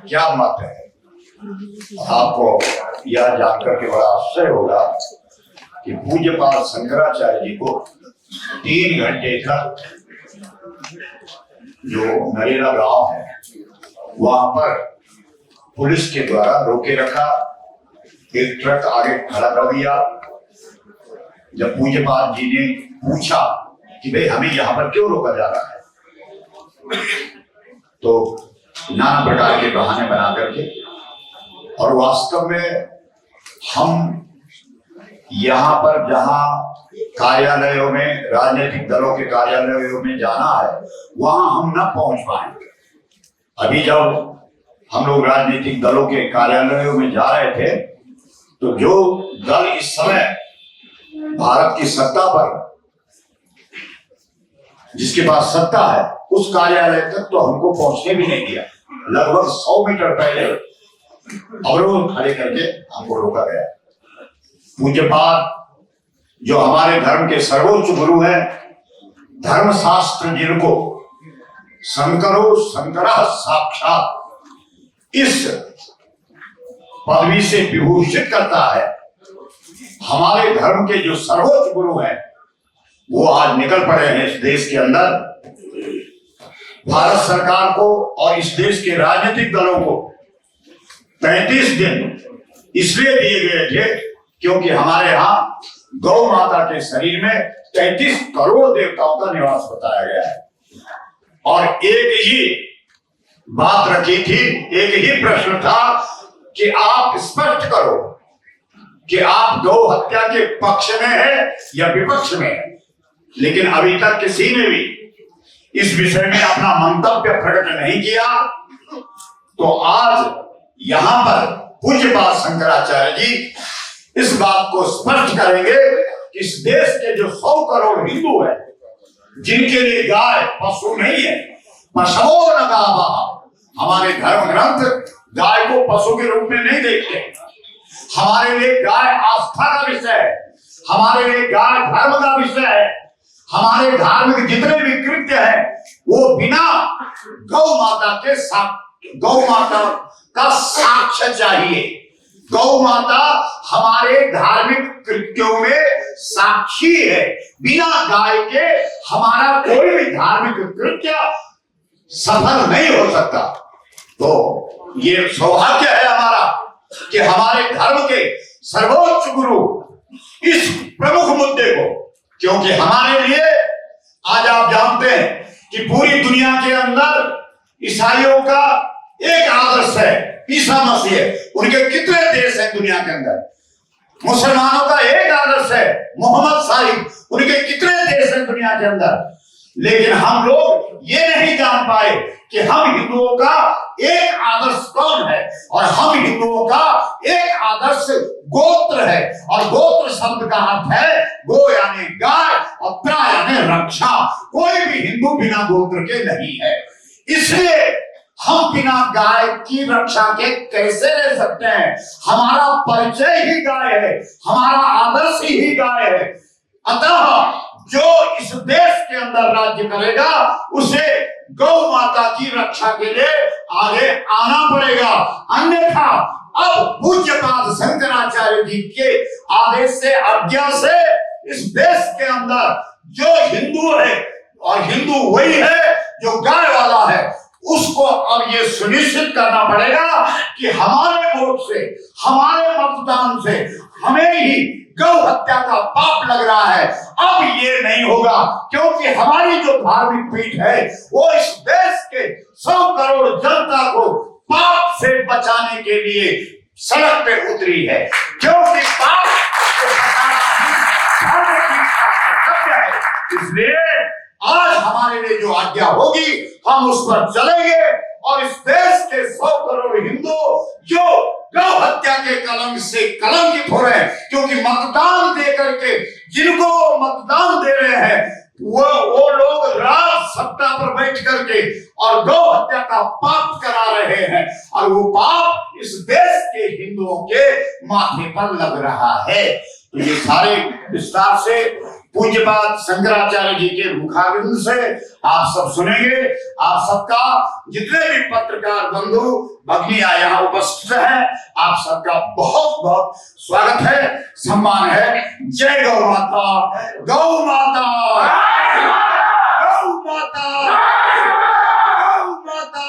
क्या मत है। आपको यह जानकर के बड़ा आश्चर्य होगा कि पूज्यपाद शंकराचार्य जी को 3 घंटे तक जो नरेला गांव है वहां पर पुलिस के द्वारा रोके रखा, एक ट्रक आगे खड़ा कर दिया। जब पूज्यपाद जी ने पूछा कि भाई हमें यहाँ पर क्यों रोका जा रहा है, तो नाना प्रकार के बहाने बना करके, और वास्तव में हम यहाँ पर जहाँ कार्यालयों में, राजनीतिक दलों के कार्यालयों में जाना है वहां हम न पहुंच पाएंगे। अभी जब हम लोग राजनीतिक दलों के कार्यालयों में जा रहे थे तो जो दल इस समय भारत की सत्ता पर, जिसके पास सत्ता है, उस कार्यालय तक तो हमको पहुंचने भी नहीं दिया। लगभग 100 मीटर पहले अवरोध खड़े करके हमको रोका गया। पूज्यपाद जो हमारे धर्म के सर्वोच्च गुरु हैं, धर्मशास्त्र जिनको शंकरो शंकरा साक्षात इस पदवी से विभूषित करता है, हमारे धर्म के जो सर्वोच्च गुरु हैं वो आज निकल पड़े हैं इस देश के अंदर। भारत सरकार को और इस देश के राजनीतिक दलों को 35 दिन इसलिए दिए गए थे क्योंकि हमारे यहाँ गौ माता के शरीर में 33 करोड़ देवताओं का निवास बताया गया है। और एक ही बात रखी थी, एक ही प्रश्न था कि आप स्पष्ट करो कि आप गौ हत्या के पक्ष में है या विपक्ष में है। लेकिन अभी तक किसी ने भी इस विषय में अपना मंतव्य प्रकट नहीं किया। तो आज यहां पर पूज्यपाद शंकराचार्य जी इस बात को स्पष्ट करेंगे कि इस देश के जो 100 करोड़ हिंदू हैं, जिनके लिए गाय पशु नहीं है, पशवो न गावा, हमारे धर्म ग्रंथ गाय को पशु के रूप में नहीं देखते। हमारे लिए गाय आस्था का विषय है, हमारे लिए गाय धर्म का विषय है। हमारे धार्मिक जितने भी कृत्य हैं वो बिना गौ माता के गौ माता का साक्ष्य चाहिए। गौ माता हमारे धार्मिक कृत्यों में साक्षी है। बिना गाय के हमारा कोई भी धार्मिक कृत्य सफल नहीं हो सकता। तो ये सौभाग्य है हमारा कि हमारे धर्म के सर्वोच्च गुरु इस प्रमुख मुद्दे को, क्योंकि हमारे लिए आज आप जानते हैं कि पूरी दुनिया के अंदर ईसाइयों का एक आदर्श है, ईसा मसीह। उनके कितने देश हैं दुनिया के अंदर? मुसलमानों का एक आदर्श है मोहम्मद साहिब, उनके कितने देश हैं दुनिया के अंदर? लेकिन हम लोग ये नहीं जान पाए कि हम हिंदुओं का एक आदर्श कौन है, और हम हिंदुओं का एक आदर्श गोत्र है। और गोत्र शब्द का अर्थ है गो यानी गाय और त्रा यानी रक्षा। कोई भी हिंदू बिना गोत्र के नहीं है। इसलिए हम बिना गाय की रक्षा के कैसे रह सकते हैं? हमारा परिचय ही गाय है, हमारा आदर्श ही गाय है। अतः जो इस देश के अंदर राज्य करेगा उसे गौ माता की रक्षा के लिए आगे आना पड़ेगा। अन्यथा अब पूज्यपाद शंकराचार्य जी के आदेश से, आज्ञा से इस देश के अंदर जो हिंदू है, और हिंदू वही है जो गाय वाला है, उसको अब ये सुनिश्चित करना पड़ेगा कि हमारे वोट से, हमारे मतदान से हमें ही गौ हत्या का पाप लग रहा है। अब ये नहीं होगा, क्योंकि हमारी जो धार्मिक पीठ है वो इस देश के 100 करोड़ जनता को पाप से बचाने के लिए सड़क पे उतरी है। क्योंकि पाप से बचाना धार्मिक पीठ का कर्तव्य है। इसलिए आज हमारे लिए जो आज्ञा होगी हम उस पर चलेंगे, और इस देश के 100 करोड़ हिंदू जो गौ हत्या के कलंक से कलंकित हो रहे हैं, क्योंकि मतदान दे करके जिनको मतदान दे रहे हैं वो लोग राज सत्ता पर बैठ करके और गौ हत्या का पाप करा रहे हैं, और वो पाप इस देश के हिंदुओं के माथे पर लग रहा है। तो ये सारे विस्तार से पूज्यपाद शंकराचार्य जी के मुखारविंद से आप सब सुनेंगे। आप सबका, जितने भी पत्रकार बंधु भगिनियां यहाँ उपस्थित हैं, आप सबका बहुत बहुत स्वागत है, सम्मान है। जय गौ माता, गौ माता, गौ माता, गौ माता।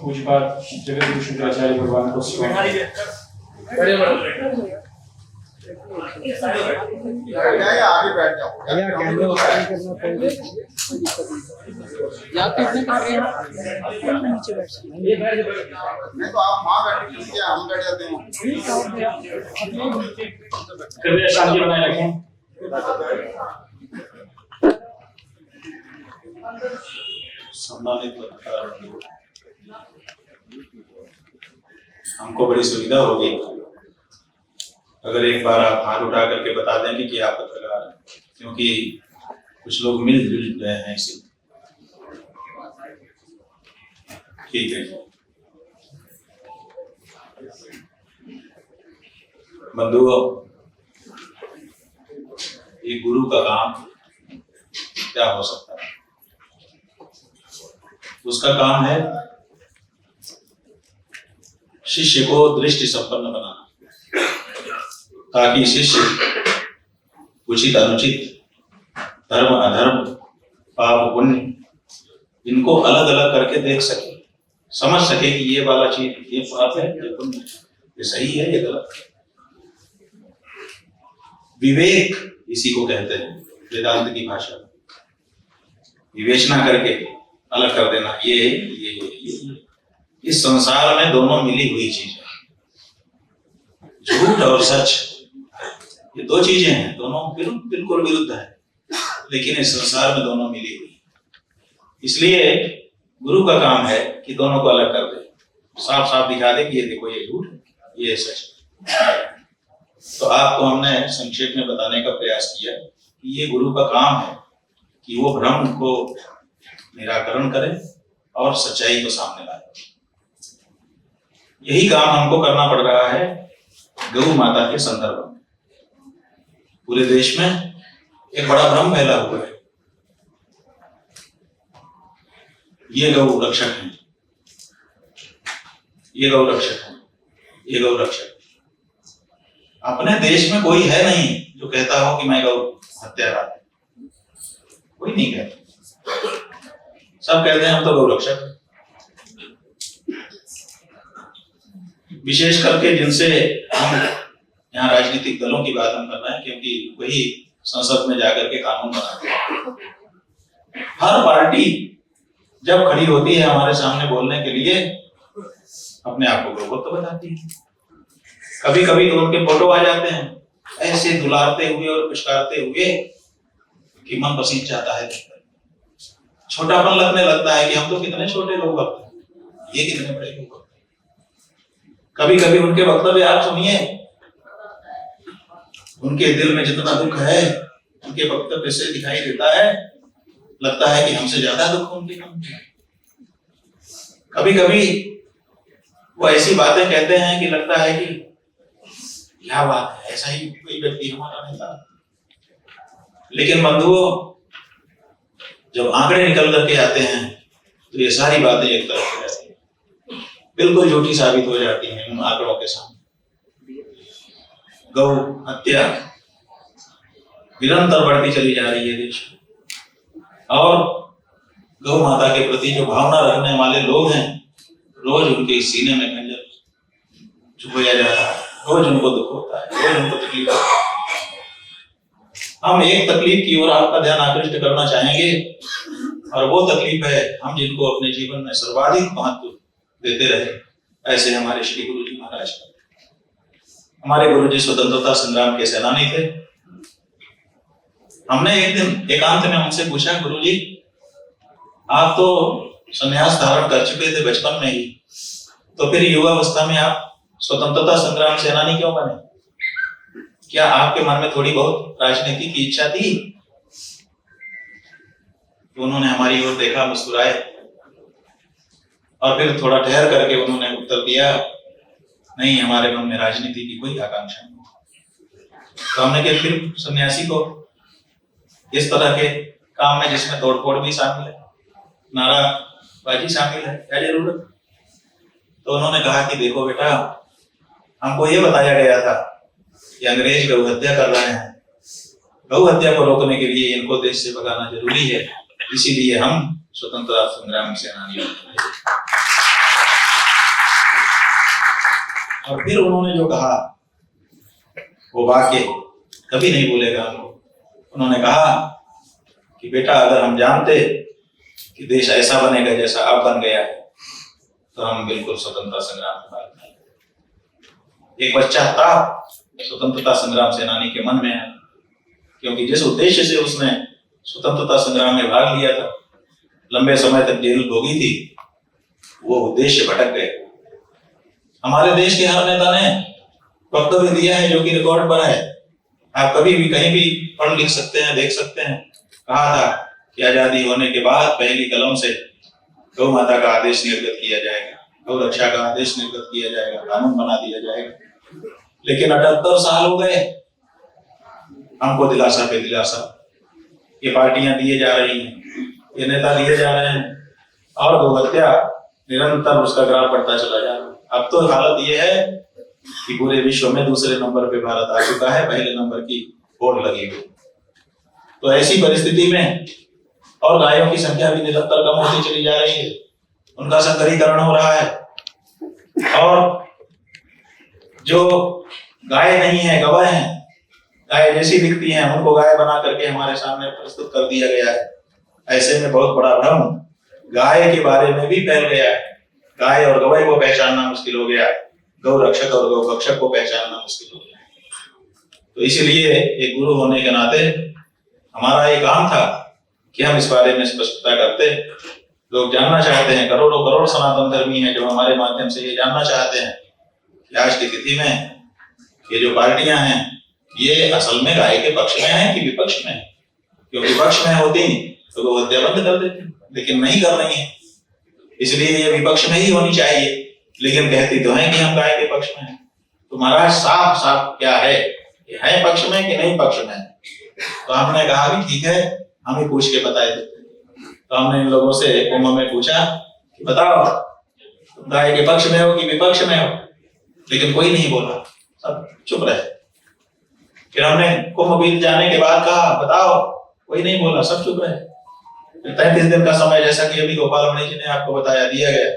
पूज्यपाद जगत गुरु शंकराचार्य भगवान को आगे बैठ जाओ भैया, कैमरा ओपन करना पड़ेगा या तो इतने कर रहे हैं नीचे बैठ नहीं तो आप वहां बैठ के हम बैठ जाते हैं। कृपया शांति बनाए रखें। सम्मानित पत्रकार, हमको बड़ी सुविधा होगी अगर एक बार आप हाथ उठा करके बता देंगे कि आप पत्रकार हैं, क्योंकि कुछ लोग मिलजुल रहे हैं इसी। ठीक है बंधुओं, ये गुरु का काम क्या हो सकता है? उसका काम है शिष्य को दृष्टि संपन्न बनाना, ताकि शिष्य उचित अनुचित, धर्म अधर्म, पाप पुण्य इनको अलग अलग करके देख सके, समझ सके कि ये वाला चीज ये पाप है, ये पुण्य, ये सही है, ये गलत है। विवेक इसी को कहते हैं वेदांत की भाषा में। विवेचना करके अलग कर देना, ये इस संसार में दोनों मिली हुई चीज है। झूठ और सच ये दो चीजें हैं, दोनों बिल्कुल विरुद्ध है, लेकिन इस संसार में दोनों मिली हुई। इसलिए गुरु का काम है कि दोनों को अलग कर दे, साफ साफ दिखा दे कि ये देखो ये झूठ है, ये सच है। तो आपको हमने संक्षेप में बताने का प्रयास किया कि ये गुरु का काम है कि वो भ्रम को निराकरण करे और सच्चाई को सामने लाए। यही काम हमको करना पड़ रहा है गौ माता के संदर्भ में। पूरे देश में एक बड़ा भ्रम फैला हुआ है, ये गौ रक्षक हैं, ये गौ रक्षक हैं, ये गौ रक्षक। अपने देश में कोई है नहीं जो कहता हो कि मैं गौ हत्यारा, कोई नहीं कहता। सब कहते हैं हम तो गौ रक्षक। विशेष करके जिनसे हम यहाँ राजनीतिक दलों की बात हम कर रहे हैं, क्योंकि वही संसद में जाकर के कानून बनाते हैं। हर पार्टी जब खड़ी होती है हमारे सामने बोलने के लिए, अपने आप को गौरव तो बताती है। कभी कभी तो उनके फोटो आ जाते हैं ऐसे दुलारते हुए और पुचकारते हुए कि मन पसीज जाता है। छोटापन लगने लगता है कि हम तो कितने छोटे लोग भक्त हैं, ये कितने बड़े लोग। कभी कभी उनके वक्तव्य आप सुनिए, उनके दिल में जितना दुख है उनके वक्तव्य से दिखाई देता है, लगता है कि हमसे ज्यादा दुख उनके मन में। कभी कभी वो ऐसी बातें कहते हैं कि लगता है कि क्या बात है, ऐसा ही कोई व्यक्ति हमारा नेता। लेकिन बंधुओं, जब आंकड़े निकल करके आते हैं तो ये सारी बातें एक तरफ हो जाती हैं, बिल्कुल झूठी साबित हो जाती हैं उन आंकड़ों के सामने। गौ हत्या निरंतर बढ़ती चली जा रही है देश में, और गौ माता के प्रति जो भावना रखने वाले लोग हैं, रोज उनके सीने में खंजर चुभोया जा रहा है, रोज उनको दुख होता है, रोज उनको तकलीफ होता है। हम एक तकलीफ की ओर आपका ध्यान आकृष्ट करना चाहेंगे, और वो तकलीफ है हम जिनको अपने जीवन में सर्वाधिक महत्व देते रहे, ऐसे हमारे श्री गुरु जी महाराज। हमारे गुरु जी स्वतंत्रता संग्राम के सेनानी थे। हमने एक दिन एकांत में उनसे पूछा, गुरु जी आप तो संन्यास धारण कर चुके थे बचपन में ही, तो फिर युवावस्था में आप स्वतंत्रता संग्राम सेनानी क्यों बने? क्या आपके मन में थोड़ी बहुत राजनीति की इच्छा थी? तो उन्होंने हमारी ओर देखा, मुस्कुराए और फिर थोड़ा ठहर करके उन्होंने उत्तर दिया, नहीं, हमारे मन में राजनीति की कोई आकांक्षा नहीं। तो हमने कहा फिर सन्यासी को इस तरह के काम में जिसमें तोड़फोड़ भी शामिल है, नाराबाजी शामिल है, क्या जरूरत? तो उन्होंने कहा कि देखो बेटा, हमको ये बताया गया था कि अंग्रेज गौ हत्या कर रहे हैं, गौ हत्या को रोकने के लिए इनको देश से भगाना जरूरी है, इसीलिए हम स्वतंत्रता संग्राम सेनानी हैं। और फिर उन्होंने जो कहा वो वाक्य कभी नहीं भूलेगा हमको। उन्होंने कहा कि बेटा, अगर हम जानते कि देश ऐसा बनेगा जैसा अब बन गया है तो हम बिल्कुल स्वतंत्रता संग्राम में भाग लेंगे। एक बच्चा था स्वतंत्रता संग्राम सेनानी के मन में है, क्योंकि जिस उद्देश्य से उसने स्वतंत्रता संग्राम में भाग लिया था, लंबे समय तक जेल भोगी थी, वो उद्देश्य भटक गए। हमारे देश के हर नेता ने वक्तव्य दिया है जो कि रिकॉर्ड पर है, आप कभी भी कहीं भी पढ़ लिख सकते हैं, देख सकते हैं। कहा था कि आजादी होने के बाद पहली कलम से गौ माता का आदेश निर्गत किया जाएगा, गौ रक्षा का आदेश निर्गत किया जाएगा, कानून बना दिया जाएगा। लेकिन 78 साल हो गए, हमको दिलासा पे दिलासा, ये पार्टियां दिए जा रही हैं, ये नेता दिए जा रहे हैं, और गौ हत्या निरंतर उसका ग्राफ बढ़ता चला जा रहा है। अब तो हालत ये है कि पूरे विश्व में दूसरे नंबर पे भारत आ चुका है, पहले नंबर की होड़ लगी हुई। तो ऐसी परिस्थिति में और गायों की संख्या भी निरंतर कम होती चली जा रही है, उनका संकरीकरण हो रहा है, और जो गाय नहीं है, गवाह हैं, गाय जैसी दिखती हैं, उनको गाय बना करके हमारे सामने प्रस्तुत कर दिया गया है। ऐसे में बहुत बड़ा भ्रम गाय के बारे में भी फैल गया है। गाय और गवाह को पहचानना मुश्किल हो गया, गौ रक्षक और गौ भक्षक को पहचानना मुश्किल हो गया। तो इसीलिए एक गुरु होने के नाते हमारा ये काम था कि हम इस बारे में स्पष्टता करते। लोग जानना चाहते हैं, करोड़ों करोड़ सनातन धर्मी हैं जो हमारे माध्यम से ये जानना चाहते हैं कि आज की तिथि में ये जो पार्टियां हैं ये असल में गाय के पक्ष में है कि विपक्ष में है। क्योंकि पक्ष में होती तो वो हत्या बंद कर देती, लेकिन नहीं कर रही है, इसलिए ये विपक्ष में ही होनी चाहिए, लेकिन कहती तो है कि हम गाय के पक्ष में हैं। तो महाराज साफ साफ क्या है, ये है पक्ष में कि नहीं पक्ष में? तो हमने कहा भी ठीक है, हम ही पूछ के बताए देते। तो हमने इन लोगों से कुंभ में पूछा कि बताओ तुम गाय के पक्ष में हो कि विपक्ष में हो, लेकिन कोई नहीं बोला, सब चुप रहे। फिर हमने कुंभ बीत जाने के बाद कहा बताओ, कोई नहीं बोला, सब चुप रहे। 33 दिन का समय, जैसा कि अभी गोपाल मणि जी ने आपको बताया, दिया गया,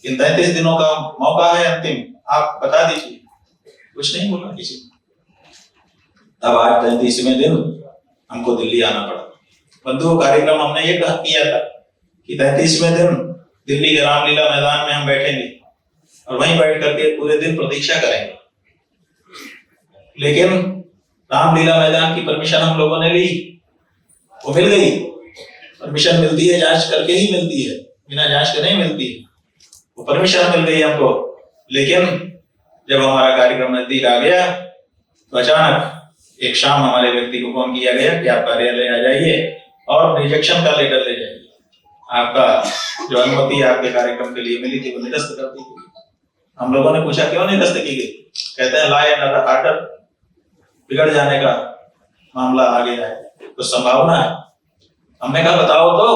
इन 33 दिनों का मौका है अंतिम, आप बता दीजिए। कुछ नहीं बोला किसी ने। तब आज 33वें दिन हमको दिल्ली आना पड़ा। बंधु कार्यक्रम हमने ये कहा किया था कि 33वें दिन दिल्ली के रामलीला मैदान में हम बैठेंगे और वहीं बैठ करके पूरे दिन प्रतीक्षा करेंगे। लेकिन रामलीला मैदान की परमिशन हम लोगों ने ली, वो मिल गई। परमिशन मिलती है जांच करके ही मिलती है, बिना जांच के नहीं मिलती है। वो परमिशन मिल गई हमको, लेकिन जब हमारा कार्यक्रम नजदीक आ गया तो अचानक एक शाम हमारे व्यक्ति को फोन किया गया कि आप कार्यालय आ जाइए और रिजेक्शन का लेटर ले जाइए, आपका जो अनुमति आपके कार्यक्रम के लिए मिली थी वो निरस्त कर दी गई। हम लोगों ने पूछा क्यों निरस्त की गई? कहते हैं लॉ एंड ऑर्डर बिगड़ जाने का मामला आ गया है, तो संभावना है। हमने कहा बताओ तो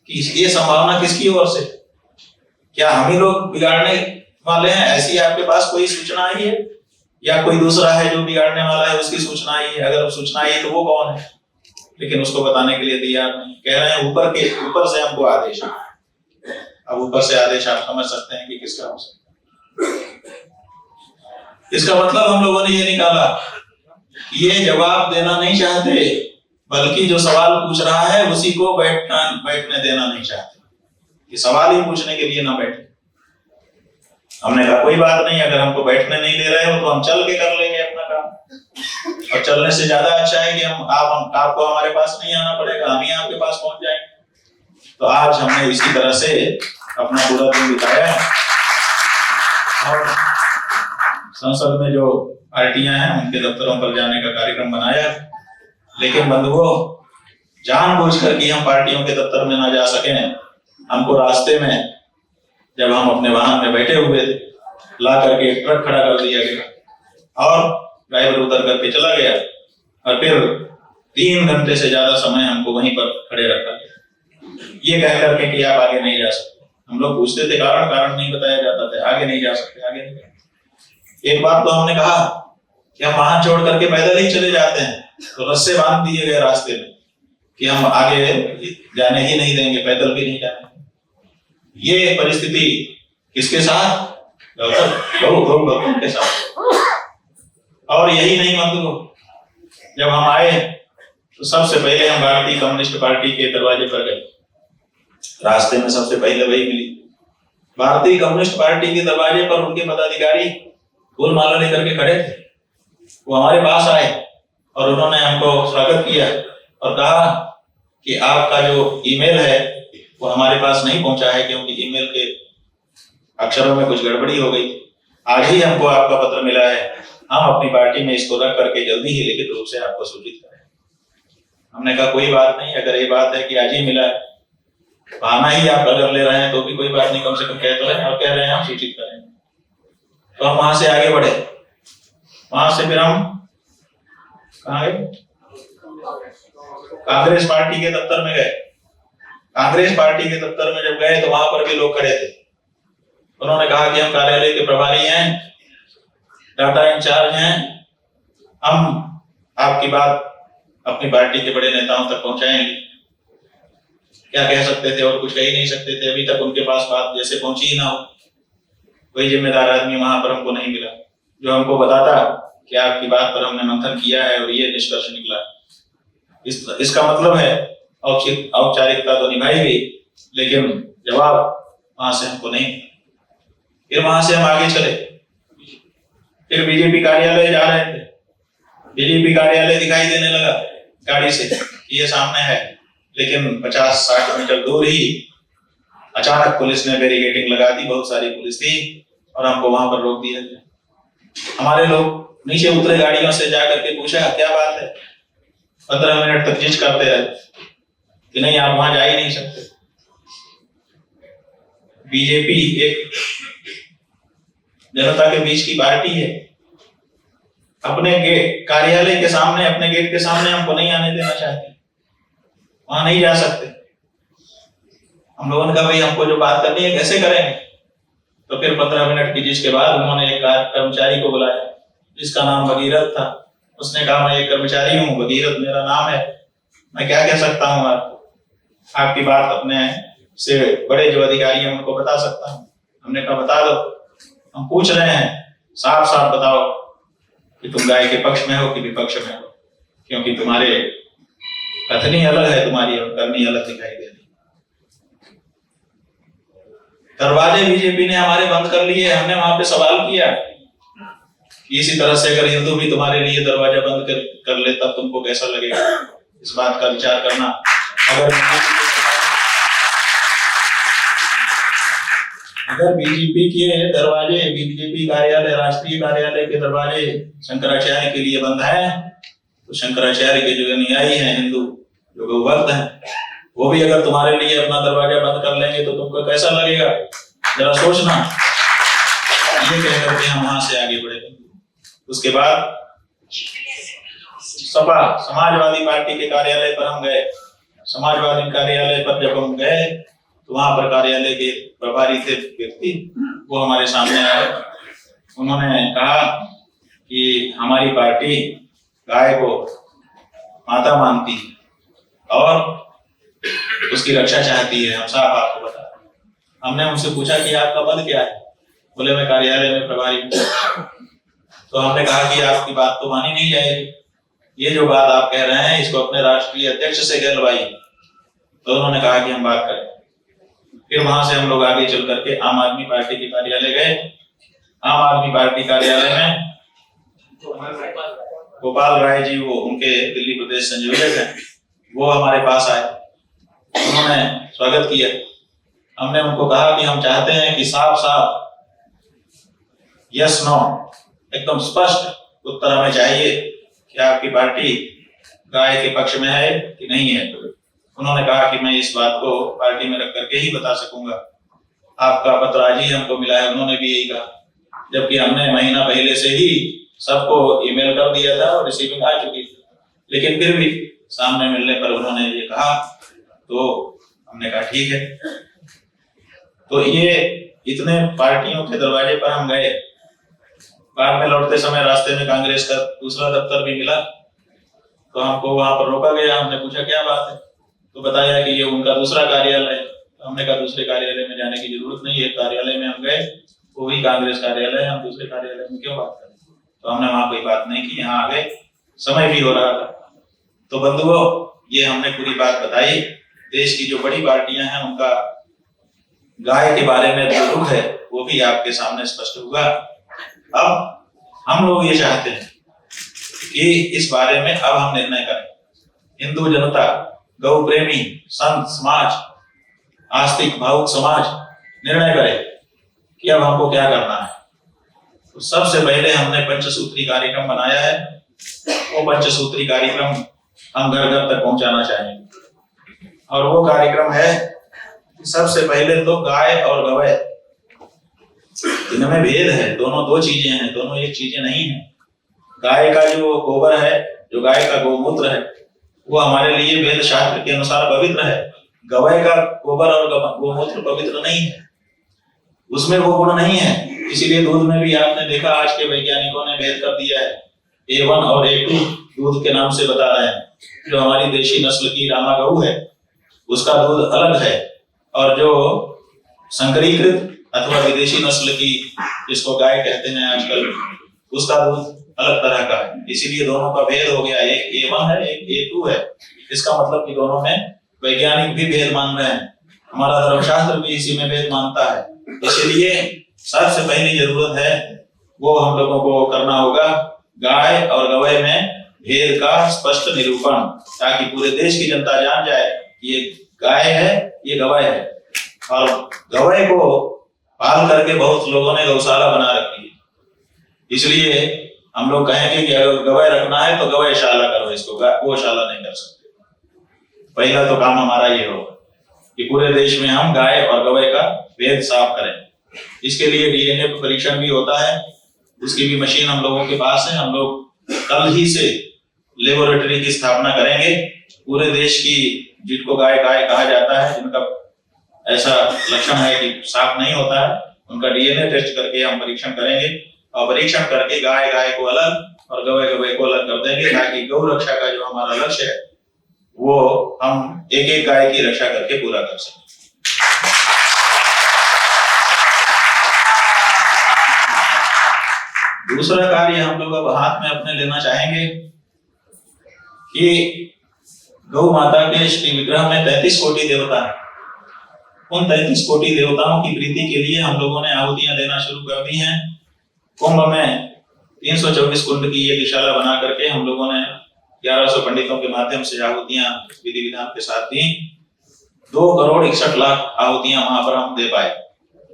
कि ये संभावना किसकी ओर से? क्या हम ही लोग बिगाड़ने वाले हैं? ऐसी आपके पास कोई सूचना आई है या कोई दूसरा है जो बिगाड़ने वाला है, उसकी सूचना आई है? अगर सूचना आई है तो वो कौन है? लेकिन उसको बताने के लिए तैयार नहीं, कह रहे हैं ऊपर से हमको आदेश है। अब ऊपर से आदेश आप समझ सकते हैं कि किसका हो सकता। इसका मतलब हम लोगों ने ये निकाला कि ये जवाब देना नहीं चाहते, बल्कि जो सवाल पूछ रहा है उसी को बैठने देना नहीं चाहते, कि सवाल ही पूछने के लिए ना बैठे। हमने कहा कोई बात नहीं, अगर हमको बैठने नहीं दे रहे हो तो हम चल के कर लेंगे अपना काम, और चलने से ज्यादा अच्छा है कि आपको हमारे पास नहीं आना पड़ेगा, हम ही आपके पास पहुंच जाएंगे। तो आज हमने इसी तरह से अपना पूरा दिन बिताया और संसद में जो पार्टियां हैं उनके दफ्तरों पर जाने का कार्यक्रम बनाया। लेकिन बंधुओं, जानबूझकर कि हम पार्टियों के दफ्तर में ना जा सके, हमको रास्ते में जब हम अपने वाहन में बैठे हुए थे, ला करके एक ट्रक खड़ा कर दिया गया और ड्राइवर उतर करके चला गया और फिर 3 घंटे से ज्यादा समय हमको वहीं पर खड़े रखा गया, ये कह करके कि आप आगे नहीं जा सकते। हम लोग पूछते थे, कारण नहीं बताया जाता था, आगे नहीं जा सकते, आगे नहीं जा सकते। एक बात तो हमने कहा कि हम वाहन छोड़ करके पैदल ही चले जाते हैं, तो रस्से बांध दिए गए रास्ते में कि हम आगे जाने ही नहीं देंगे, पैदल भी नहीं जाने। ये परिस्थिति किसके साथ? गौतम गौतम के साथ। और यही नहीं मतलब, जब हम आए तो सबसे पहले हम भारतीय कम्युनिस्ट पार्टी के दरवाजे पर गए। रास्ते में सबसे पहले वही मिली। भारतीय कम्युनिस्ट पार्टी के दरवाजे पर उनके पदाधिकारी फूल माला लेकर के खड़े थे। वो हमारे पास आए और उन्होंने हमको स्वागत किया और कहा कि आपका जो ईमेल है वो हमारे पास नहीं पहुंचा है, क्योंकि ईमेल के अक्षरों में कुछ गड़बड़ी हो गई। आज ही हमको आपका पत्र मिला है, हम अपनी पार्टी में इसको रख करके जल्दी ही लिखित रूप से आपको सूचित करें। हमने कहा कोई बात नहीं, अगर ये बात है कि आज ही मिला है, बहाना ही आप अगर ले रहे हैं तो भी कोई बात नहीं, कम से कम कह तो रहे हैं और कह रहे हैं हम सूचित करेंगे। तो हम वहां से आगे बढ़े। वहां से फिर हम कहाँ गए? कांग्रेस पार्टी के दफ्तर में गए। कांग्रेस पार्टी के दफ्तर में जब गए तो वहां पर भी लोग खड़े थे। उन्होंने कहा कि हम कार्यालय के प्रभारी हैं, डाटा इंचार्ज हैं, हम आपकी बात अपनी पार्टी के बड़े नेताओं तक पहुंचाएंगे। क्या कह सकते थे? और कुछ कह ही नहीं सकते थे। अभी तक उनके पास बात जैसे पहुंची ही ना हो। कोई जिम्मेदार आदमी वहां पर हमको नहीं मिला जो हमको बताता कि आपकी बात पर हमने मंथन किया है और ये निष्कर्ष निकला। इसका मतलब है औपचारिकता तो निभाई गई, लेकिन जवाब वहां से हमको नहीं। फिर वहां से हम आगे चले। फिर बीजेपी कार्यालय जा रहे थे। बीजेपी कार्यालय दिखाई देने लगा गाड़ी से, ये सामने है, लेकिन 50-60 मीटर दूर ही अचानक पुलिस ने बैरिकेडिंग लगा दी। बहुत सारी पुलिस थी और हमको वहां पर रोक दिया गया। हमारे लोग नीचे उतरे गाड़ियों से, जाकर के पूछा क्या बात है। 15 मिनट तक जिद करते रहे कि नहीं आप वहां जा ही नहीं सकते। बीजेपी एक जनता के बीच की पार्टी है। अपने कार्यालय के सामने, अपने गेट के सामने हमको नहीं आने देना चाहती, वहां नहीं जा सकते। हम लोगों ने कहा भाई हमको जो बात करनी है कैसे करेंगे। तो फिर 15 मिनट की जिसके बाद उन्होंने एक कर्मचारी को बुलाया जिसका नाम भगीरथ था। उसने कहा मैं एक कर्मचारी हूँ, भगीरथ मेरा नाम है, मैं क्या कह सकता हूँ आपकी बात अपने से बड़े जो अधिकारी हैं उनको बता सकता हूँ। हमने कहा बता दो, हम पूछ रहे हैं साफ साफ बताओ कि तुम गाय के पक्ष में हो कि विपक्ष में हो, क्योंकि तुम्हारे कथनी अलग है, तुम्हारी करनी अलग दिखाई दे रही। दरवाजे बीजेपी ने हमारे बंद कर लिए। हमने वहां पे सवाल किया कि इसी तरह से अगर हिंदू भी तुम्हारे लिए दरवाजा बंद कर ले तब तुमको कैसा लगेगा? इस बात का विचार करना। अगर बीजेपी के दरवाजे, बीजेपी कार्यालय, राष्ट्रीय कार्यालय के दरवाजे शंकराचार्य के लिए बंद है, तो शंकराचार्य के जो अनुयायी हैं, हिंदू जो भक्त हैं, वो भी अगर तुम्हारे लिए अपना दरवाजा बंद कर लेंगे तो तुमको कैसा लगेगा? जरा सोचना। ये कह करके हम वहां से आगे बढ़े। उसके बाद सपा, समाजवादी पार्टी के कार्यालय पर हम गए। समाजवादी कार्यालय पर जब हम गए तो वहां पर कार्यालय के प्रभारी थे व्यक्ति, वो हमारे सामने आए। उन्होंने कहा कि हमारी पार्टी गाय को माता मानती है और उसकी रक्षा चाहती है, हम साफ आपको बता रहे हैं। हमने उनसे पूछा कि आपका पद क्या है? बोले मैं कार्यालय में प्रभारी हूं। तो हमने कहा कि आपकी बात तो मानी नहीं जाएगी, ये जो बात आप कह रहे हैं इसको अपने राष्ट्रीय अध्यक्ष से कहलवाइए। तो उन्होंने कहा कि हम बात करें। फिर वहां से हम लोग आगे चल करके आम आदमी पार्टी के कार्यालय गए। आम आदमी पार्टी कार्यालय में गोपाल राय जी, वो उनके दिल्ली प्रदेश संयोजक हैं, वो हमारे पास आए। उन्होंने स्वागत किया। हमने उनको कहा कि हम चाहते हैं कि साफ साफ यस नो एकदम स्पष्ट उत्तर हमें चाहिए कि आपकी पार्टी गाय के पक्ष में है कि नहीं है। तो उन्होंने कहा कि मैं इस बात को पार्टी में रख करके ही बता सकूंगा। आपका पत्र आज ही हमको मिला है, उन्होंने भी यही कहा, जबकि हमने महीना पहले से ही सबको ईमेल कर दिया था और रिसीविंग आ चुकी थी, लेकिन फिर भी सामने मिलने पर उन्होंने ये कहा, तो हमने कहा ठीक है। तो ये इतने पार्टियों के दरवाजे पर हम गए। बाद में लौटते समय रास्ते में कांग्रेस का दूसरा दफ्तर भी मिला, तो हमको वहां पर रोका गया। हमने पूछा क्या बात है, तो बताया कि ये उनका दूसरा कार्यालय है। हमने कहा दूसरे कार्यालय में जाने की जरूरत नहीं है, कार्यालय में हम गए, वो भी कांग्रेस कार्यालय है, हम दूसरे कार्यालय में क्यों बात करें। तो हमने वहां कोई बात नहीं की, यहाँ आ गए, समय भी हो रहा था। तो बंधुओं, ये हमने पूरी बात बताई। देश की जो बड़ी पार्टियां हैं उनका गाय के बारे में जो दुख है वो भी आपके सामने स्पष्ट हुआ। अब हम लोग ये चाहते हैं कि इस बारे में अब हम निर्णय करें। हिंदू जनता, गौ प्रेमी, संत समाज, आस्तिक भावुक समाज निर्णय करे कि अब हमको क्या करना है। तो सबसे पहले हमने पंचसूत्री कार्यक्रम बनाया है। वो पंचसूत्री कार्यक्रम हम घर घर तक पहुंचाना चाहेंगे, और वो कार्यक्रम है कि सबसे पहले तो गाय और गवय, इनमें भेद है, दोनों दो चीजें हैं, दोनों एक चीजें नहीं है। गाय का जो गोबर है, जो गाय का गोमूत्र है, वो हमारे लिए वेद शास्त्र के अनुसार पवित्र है। गवय का गोबर और गोमूत्र पवित्र नहीं है, उसमें वो गुण नहीं है। इसीलिए दूध में भी आपने देखा, आज के वैज्ञानिकों ने भेद कर दिया है। A1 और A2 दूध के नाम से बता रहे हैं। जो हमारी देशी नस्ल की रामा गऊ है उसका दूध अलग है, और जो संकरीकृत अथवा विदेशी नस्ल की, जिसको गाय कहते हैं आजकल, उसका दूध अलग तरह का है। इसीलिए दोनों का भेद हो गया, एक A1 है, एक A2 है। इसका मतलब कि दोनों में वैज्ञानिक भी भेद मान रहे हैं, हमारा धर्मशास्त्र भी इसी में भेद मानता है। इसलिए सबसे पहली जरूरत है वो हम लोगों को करना होगा, गाय और गवय में भेद का स्पष्ट निरूपण, ताकि पूरे देश की जनता जान जाए कि ये गाय है, ये गवय है। और गवय को पाल करके बहुत लोगों ने गौशाला बना रखी है, इसलिए हम लोग कहेंगे कि अगर गवय रखना है तो गवयशाला करो, इसको गौशाला नहीं कर सकते। पहला तो काम हमारा ये होगा कि पूरे देश में हम गाय और गवय का भेद साफ करें। इसके लिए DNA परीक्षण भी होता है, उसकी भी मशीन हम लोगों के पास है। हम लोग कल ही से लेबोरेटरी की स्थापना करेंगे। पूरे देश की, जिनको गाय गाय कहा जाता है, जिनका ऐसा लक्षण है कि साफ नहीं होता है, उनका DNA टेस्ट करके हम परीक्षण करेंगे, और परीक्षण करके गाय गाय को अलग और गवय गवय को अलग कर देंगे, ताकि गौ रक्षा का जो हमारा लक्ष्य है वो हम एक एक गाय की रक्षा करके पूरा कर सकें। दूसरा कार्य हम लोग अब हाथ में अपने लेना चाहेंगे कि गौ माता के श्री विग्रह में 33 कोटि देवता है। उन 33 कोटि देवताओं की प्रीति के लिए हम लोगों ने आहुतियां देना शुरू कर दी हैं। कुंभ में 324 कुंड की ये विशाला बना करके हम लोगों ने 1100 पंडितों के माध्यम से आहुतियां विधि विधान के साथ दी। 2 करोड़ 61 लाख आहुतियां वहां पर हम दे पाए,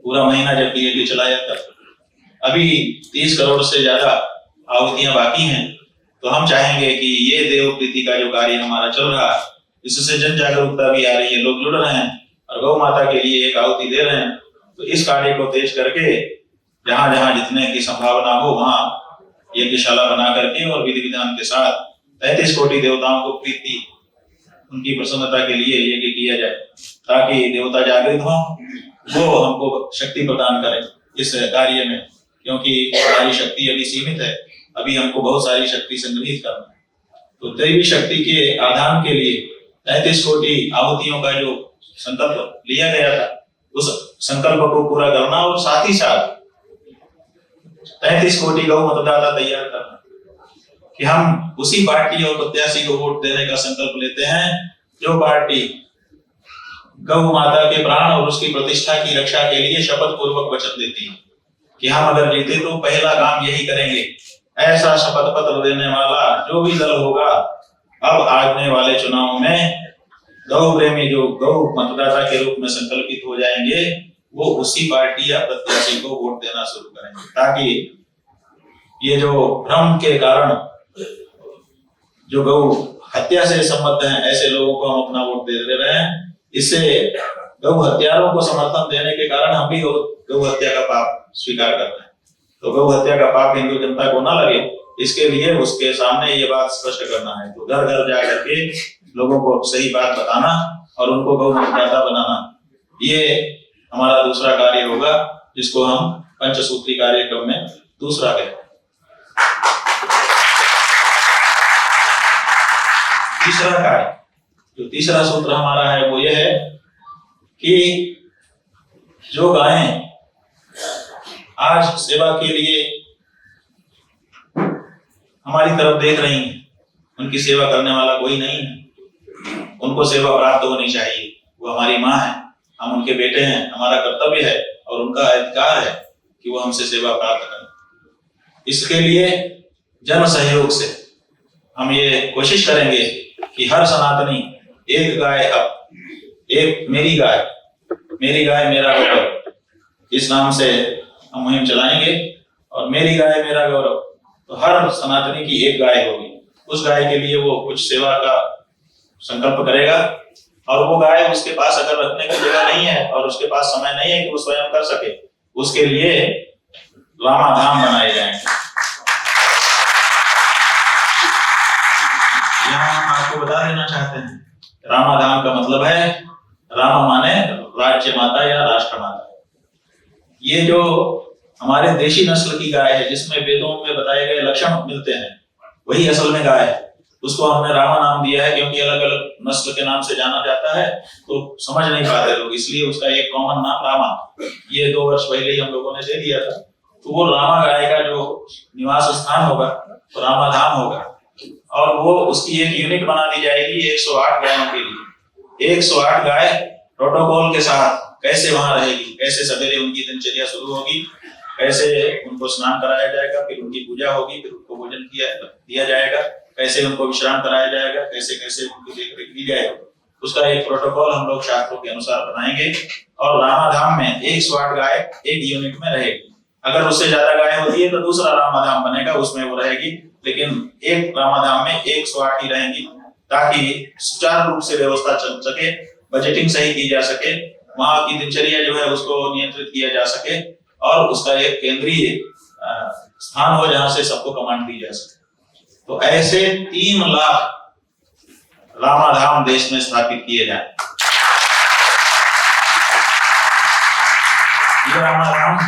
पूरा महीना जब ये चलाया था। अभी 30 करोड़ से ज्यादा आहुतियां बाकी हैं। तो हम चाहेंगे कि ये देव प्रीति का जो कार्य हमारा चल रहा है, इससे जन जागरूकता भी आ रही है, लोग जुड़ रहे हैं और गौ माता के लिए एक आहुति दे रहे हैं। तो इस कार्य को तेज करके जहां जहां जितने की संभावना हो वहां यज्ञशाला बना करके और विधि विधान के साथ 33 कोटि देवताओं को प्रीति, उनकी प्रसन्नता के लिए यज्ञ किया जाए, ताकि देवता जागृत हो, वो हमको शक्ति प्रदान करें इस कार्य में। क्योंकि हमारी शक्ति अभी सीमित है, अभी हमको बहुत सारी शक्ति संग्रहित करना है। तो दैवी शक्ति के आधान के लिए 33 कोटि आहुतियों का जो संकल्प लिया गया था, उस संकल्प को पूरा करना, और साथ ही साथ 33 कोटि गौ मतदाता तैयार करना कि हम उसी पार्टी और प्रत्याशी को वोट देने का संकल्प लेते हैं जो पार्टी गौ माता के प्राण और उसकी प्रतिष्ठा की रक्षा के लिए शपथ पूर्वक वचन देती है कि हम अगर जीते तो पहला काम यही करेंगे। ऐसा शपथ पत्र देने वाला जो भी दल होगा, अब आने वाले चुनाव में गौ प्रेमी जो गौ मतदाता के रूप में संकल्पित हो जाएंगे, वो उसी पार्टी या प्रत्याशी को वोट देना शुरू करेंगे, ताकि ये जो भ्रम के कारण जो गौ हत्या से संबद्ध हैं ऐसे लोगों को हम अपना वोट दे रहे हैं। इससे गौ हत्यारों को समर्थन देने के कारण हम भी गौ हत्या का पाप स्वीकार करते हैं। तो गौ हत्या का पाप हिंदू जनता को ना लगे, इसके लिए उसके सामने ये बात स्पष्ट करना है। तो घर घर जा करके लोगों को सही बात बताना और उनको गौ माता बनाना, ये हमारा दूसरा कार्य होगा, जिसको हम पंचसूत्री कार्यक्रम में दूसरा कहते हैं। तीसरा कार्य, जो तीसरा सूत्र हमारा है वो ये है कि जो गायें आज सेवा के लिए हमारी तरफ देख रही हैं, उनकी सेवा करने वाला कोई नहीं है, उनको सेवा प्राप्त होनी चाहिए। वो हमारी माँ है, हम उनके बेटे हैं, हमारा कर्तव्य है और उनका अधिकार है कि वो हमसे सेवा प्राप्त करें। इसके लिए जन सहयोग से हम ये कोशिश करेंगे कि हर सनातनी एक गाय एक मेरी गाय मेरा गौरव, इस नाम से हम मुहिम चलाएंगे। और मेरी गाय मेरा गौरव, तो हर सनातनी की एक गाय होगी। उस गाय के लिए वो कुछ सेवा का संकल्प करेगा और वो गाय उसके पास अगर रखने की जगह नहीं है और उसके पास समय नहीं है कि वो स्वयं कर सके, उसके लिए रामाधाम बनाए जाएंगे। यहाँ हम आपको बता देना चाहते हैं, रामाधाम का मतलब है, रामा माने राज्य माता या राष्ट्र माता। ये जो हमारे देशी नस्ल की गाय है, जिसमें वेदों में बताए गए लक्षण मिलते हैं, वही असल में गाय है। उसको हमने रामा नाम दिया है क्योंकि अलग अलग नस्ल के नाम से जाना जाता है तो समझ नहीं पाते लोग, इसलिए उसका एक कॉमन नाम रामा, ये 2 वर्ष पहले ही हम लोगों ने दे दिया था। तो वो रामा गाय का जो निवास स्थान होगा वो रामाधाम होगा और वो उसकी एक यूनिट बना दी जाएगी 108 गायों के लिए। 108 गाय प्रोटोकॉल के साथ कैसे वहां रहेगी, कैसे सवेरे उनकी दिनचर्या शुरू होगी, कैसे उनको स्नान कराया जाएगा, फिर उनकी पूजा होगी, फिर उनको भोजन दिया जाएगा, कैसे उनको विश्राम कराया जाएगा, कैसे कैसे उनकी देखरेख की जाएगी, उसका एक प्रोटोकॉल हम लोग शास्त्रों के अनुसार बनाएंगे। और रामाधाम में 108 गाय एक यूनिट में रहेगी। अगर उससे ज्यादा गाय होती है तो दूसरा रामाधाम बनेगा, उसमें वो रहेगी, लेकिन एक रामाधाम में 108 ही रहेंगी, ताकि सुचारू रूप से व्यवस्था चल सके, बजटिंग सही की जा सके, वहां की दिनचर्या जो है उसको नियंत्रित किया जा सके और उसका एक केंद्रीय स्थान हो जहां से सबको कमांड दी जा सके। तो ऐसे 3 लाख रामाधाम देश में स्थापित किए जाए। ये रामाधाम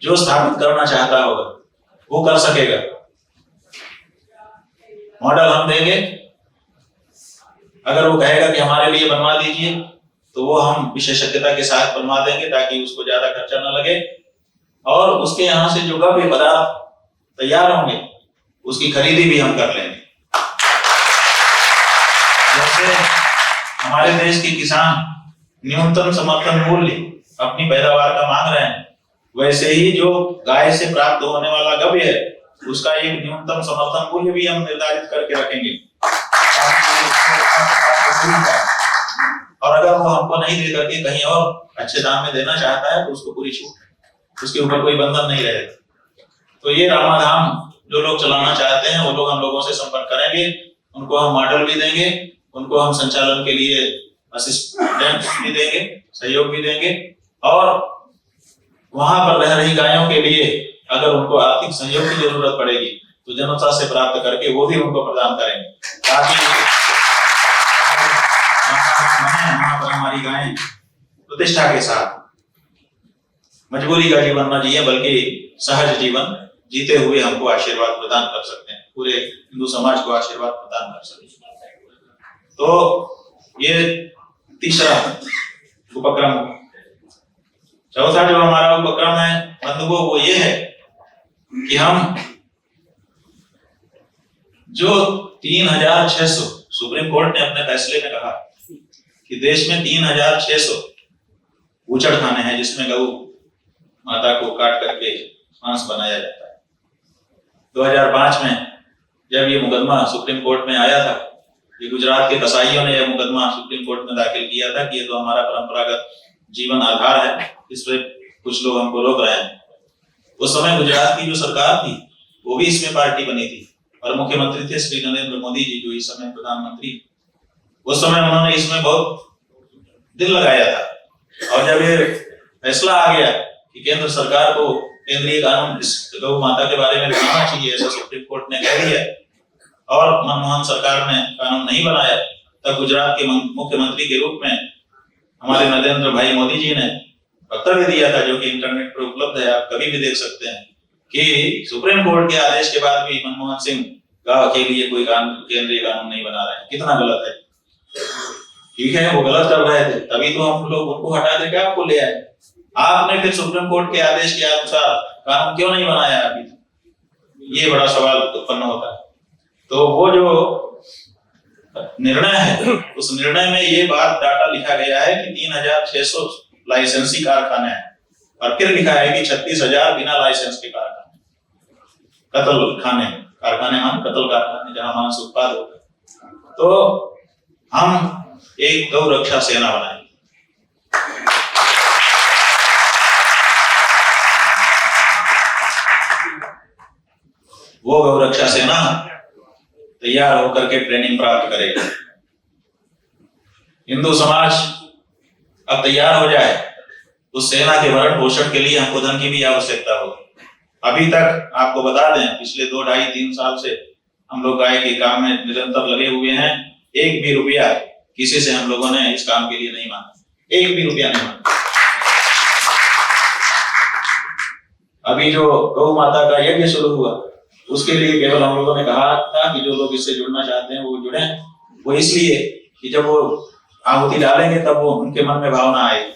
जो स्थापित करना चाहता होगा वो कर सकेगा। मॉडल हम देंगे, अगर वो कहेगा कि हमारे लिए बनवा दीजिए तो वो हम विशेषज्ञता के साथ बनवा देंगे ताकि उसको ज्यादा खर्चा न लगे। और उसके यहाँ से जो गव्य पदार्थ तैयार होंगे उसकी खरीदी भी हम कर लेंगे। जैसे हमारे देश के किसान न्यूनतम समर्थन मूल्य अपनी पैदावार का मांग रहे हैं, वैसे ही जो गाय से प्राप्त होने वाला गव्य है उसका एक न्यूनतम समर्थन मूल्य भी हम निर्धारित करके रखेंगे। और अगर वो हमको नहीं दे करके कहीं और अच्छे दाम में देना चाहता है तो उसको पूरी छूट है, उसके ऊपर कोई बंधन नहीं रहेगा। तो ये रामाधाम जो लोग चलाना चाहते हैं वो लोग हम लोगों से संपर्क करेंगे, उनको हम मॉडल भी देंगे, उनको हम संचालन के लिए असिस्टेंट भी देंगे, सहयोग भी देंगे। और वहां पर रह रही गायों के लिए अगर उनको आर्थिक सहयोग की जरूरत पड़ेगी तो जनता से प्राप्त करके वो भी उनको प्रदान करेंगे, ताकि वहां पर हमारी गायें प्रतिष्ठा के साथ मजबूरी का जीवन न जिए बल्कि सहज जीवन जीते हुए हमको आशीर्वाद प्रदान कर सकते हैं, पूरे हिंदू समाज को आशीर्वाद प्रदान कर सकते हैं। तो ये तीसरा उपक्रम। चौथा जो हमारा उपक्रम है बंधुओं वो ये है कि हम जो 3600 सुप्रीम कोर्ट ने अपने फैसले में कहा कि देश में 3600 बूचड़ खाने हैं जिसमें गौ माता को काट करके मांस बनाया जाता है। 2005 में जब ये मुकदमा सुप्रीम कोर्ट में आया था, ये गुजरात के कसाईयों ने यह मुकदमा सुप्रीम कोर्ट में दाखिल किया था कि ये तो हमारा परंपरागत जीवन आधार है, इस पर कुछ लोग हमको रोक रहे हैं। उस समय गुजरात की जो सरकार थी वो भी इसमें पार्टी बनी थी और मुख्यमंत्री थे श्री नरेंद्र मोदी जी, जो इस समय प्रधानमंत्री। उस समय उन्होंने इसमें बहुत दिल लगाया था। और जब ये फैसला आ गया कि केंद्र सरकार को केंद्रीय कानून इस गौ माता के बारे में बनाना चाहिए, ऐसा सुप्रीम कोर्ट ने कह दिया, और मनमोहन सरकार ने कानून नहीं बनाया, तब गुजरात के मुख्यमंत्री के रूप में हमारे नरेंद्र भाई मोदी जी ने वक्तव्य दिया था, जो कि इंटरनेट पर उपलब्ध है, आप कभी भी देख सकते हैं, कि सुप्रीम कोर्ट के आदेश के बाद भी मनमोहन सिंह गांव के लिए कोई केंद्रीय कानून नहीं बना रहे हैं। कितना गलत है। ठीक है, वो गलत कर रहे थे, तभी तो हम लोग उनको हटा देकर आपको ले आए। आपने फिर सुप्रीम कोर्ट के आदेश के अनुसार कानून क्यों नहीं बनाया अभी तक? ये बड़ा सवाल उत्पन्न होता है। तो वो जो निर्णय है, उस निर्णय में ये बात डाटा लिखा गया है कि 3600 लाइसेंसी कारखाने हैं, और फिर लिखा है कि 36,000 बिना लाइसेंस के कारखाने, कत्ल खाने, कारखाने मान कत्ल कारखाने जहां मांस उत्पाद होता है। तो हम एक गौ रक्षा सेना बनाएंगे। वो गौ रक्षा सेना तैयार होकर के ट्रेनिंग प्राप्त करेगी। हिंदू समाज अब तैयार हो जाए, उस सेना के भरण पोषण के लिए हमको धन की भी आवश्यकता होगी। अभी तक आपको बता दें, पिछले 2, 2.5, 3 साल से हम लोग गाय के काम में निरंतर लगे हुए हैं। एक भी रुपया किसी से हम लोगों ने इस काम के लिए नहीं मांगा, एक भी रुपया नहीं मांगा। अभी जो गौ माता का यज्ञ शुरू हुआ, उसके लिए केवल हम लोगों ने कहा था कि जो लोग इससे जुड़ना चाहते हैं वो जुड़े। वो इसलिए कि जब वो आहुति डालेंगे तब वो उनके मन में भावना आएगी,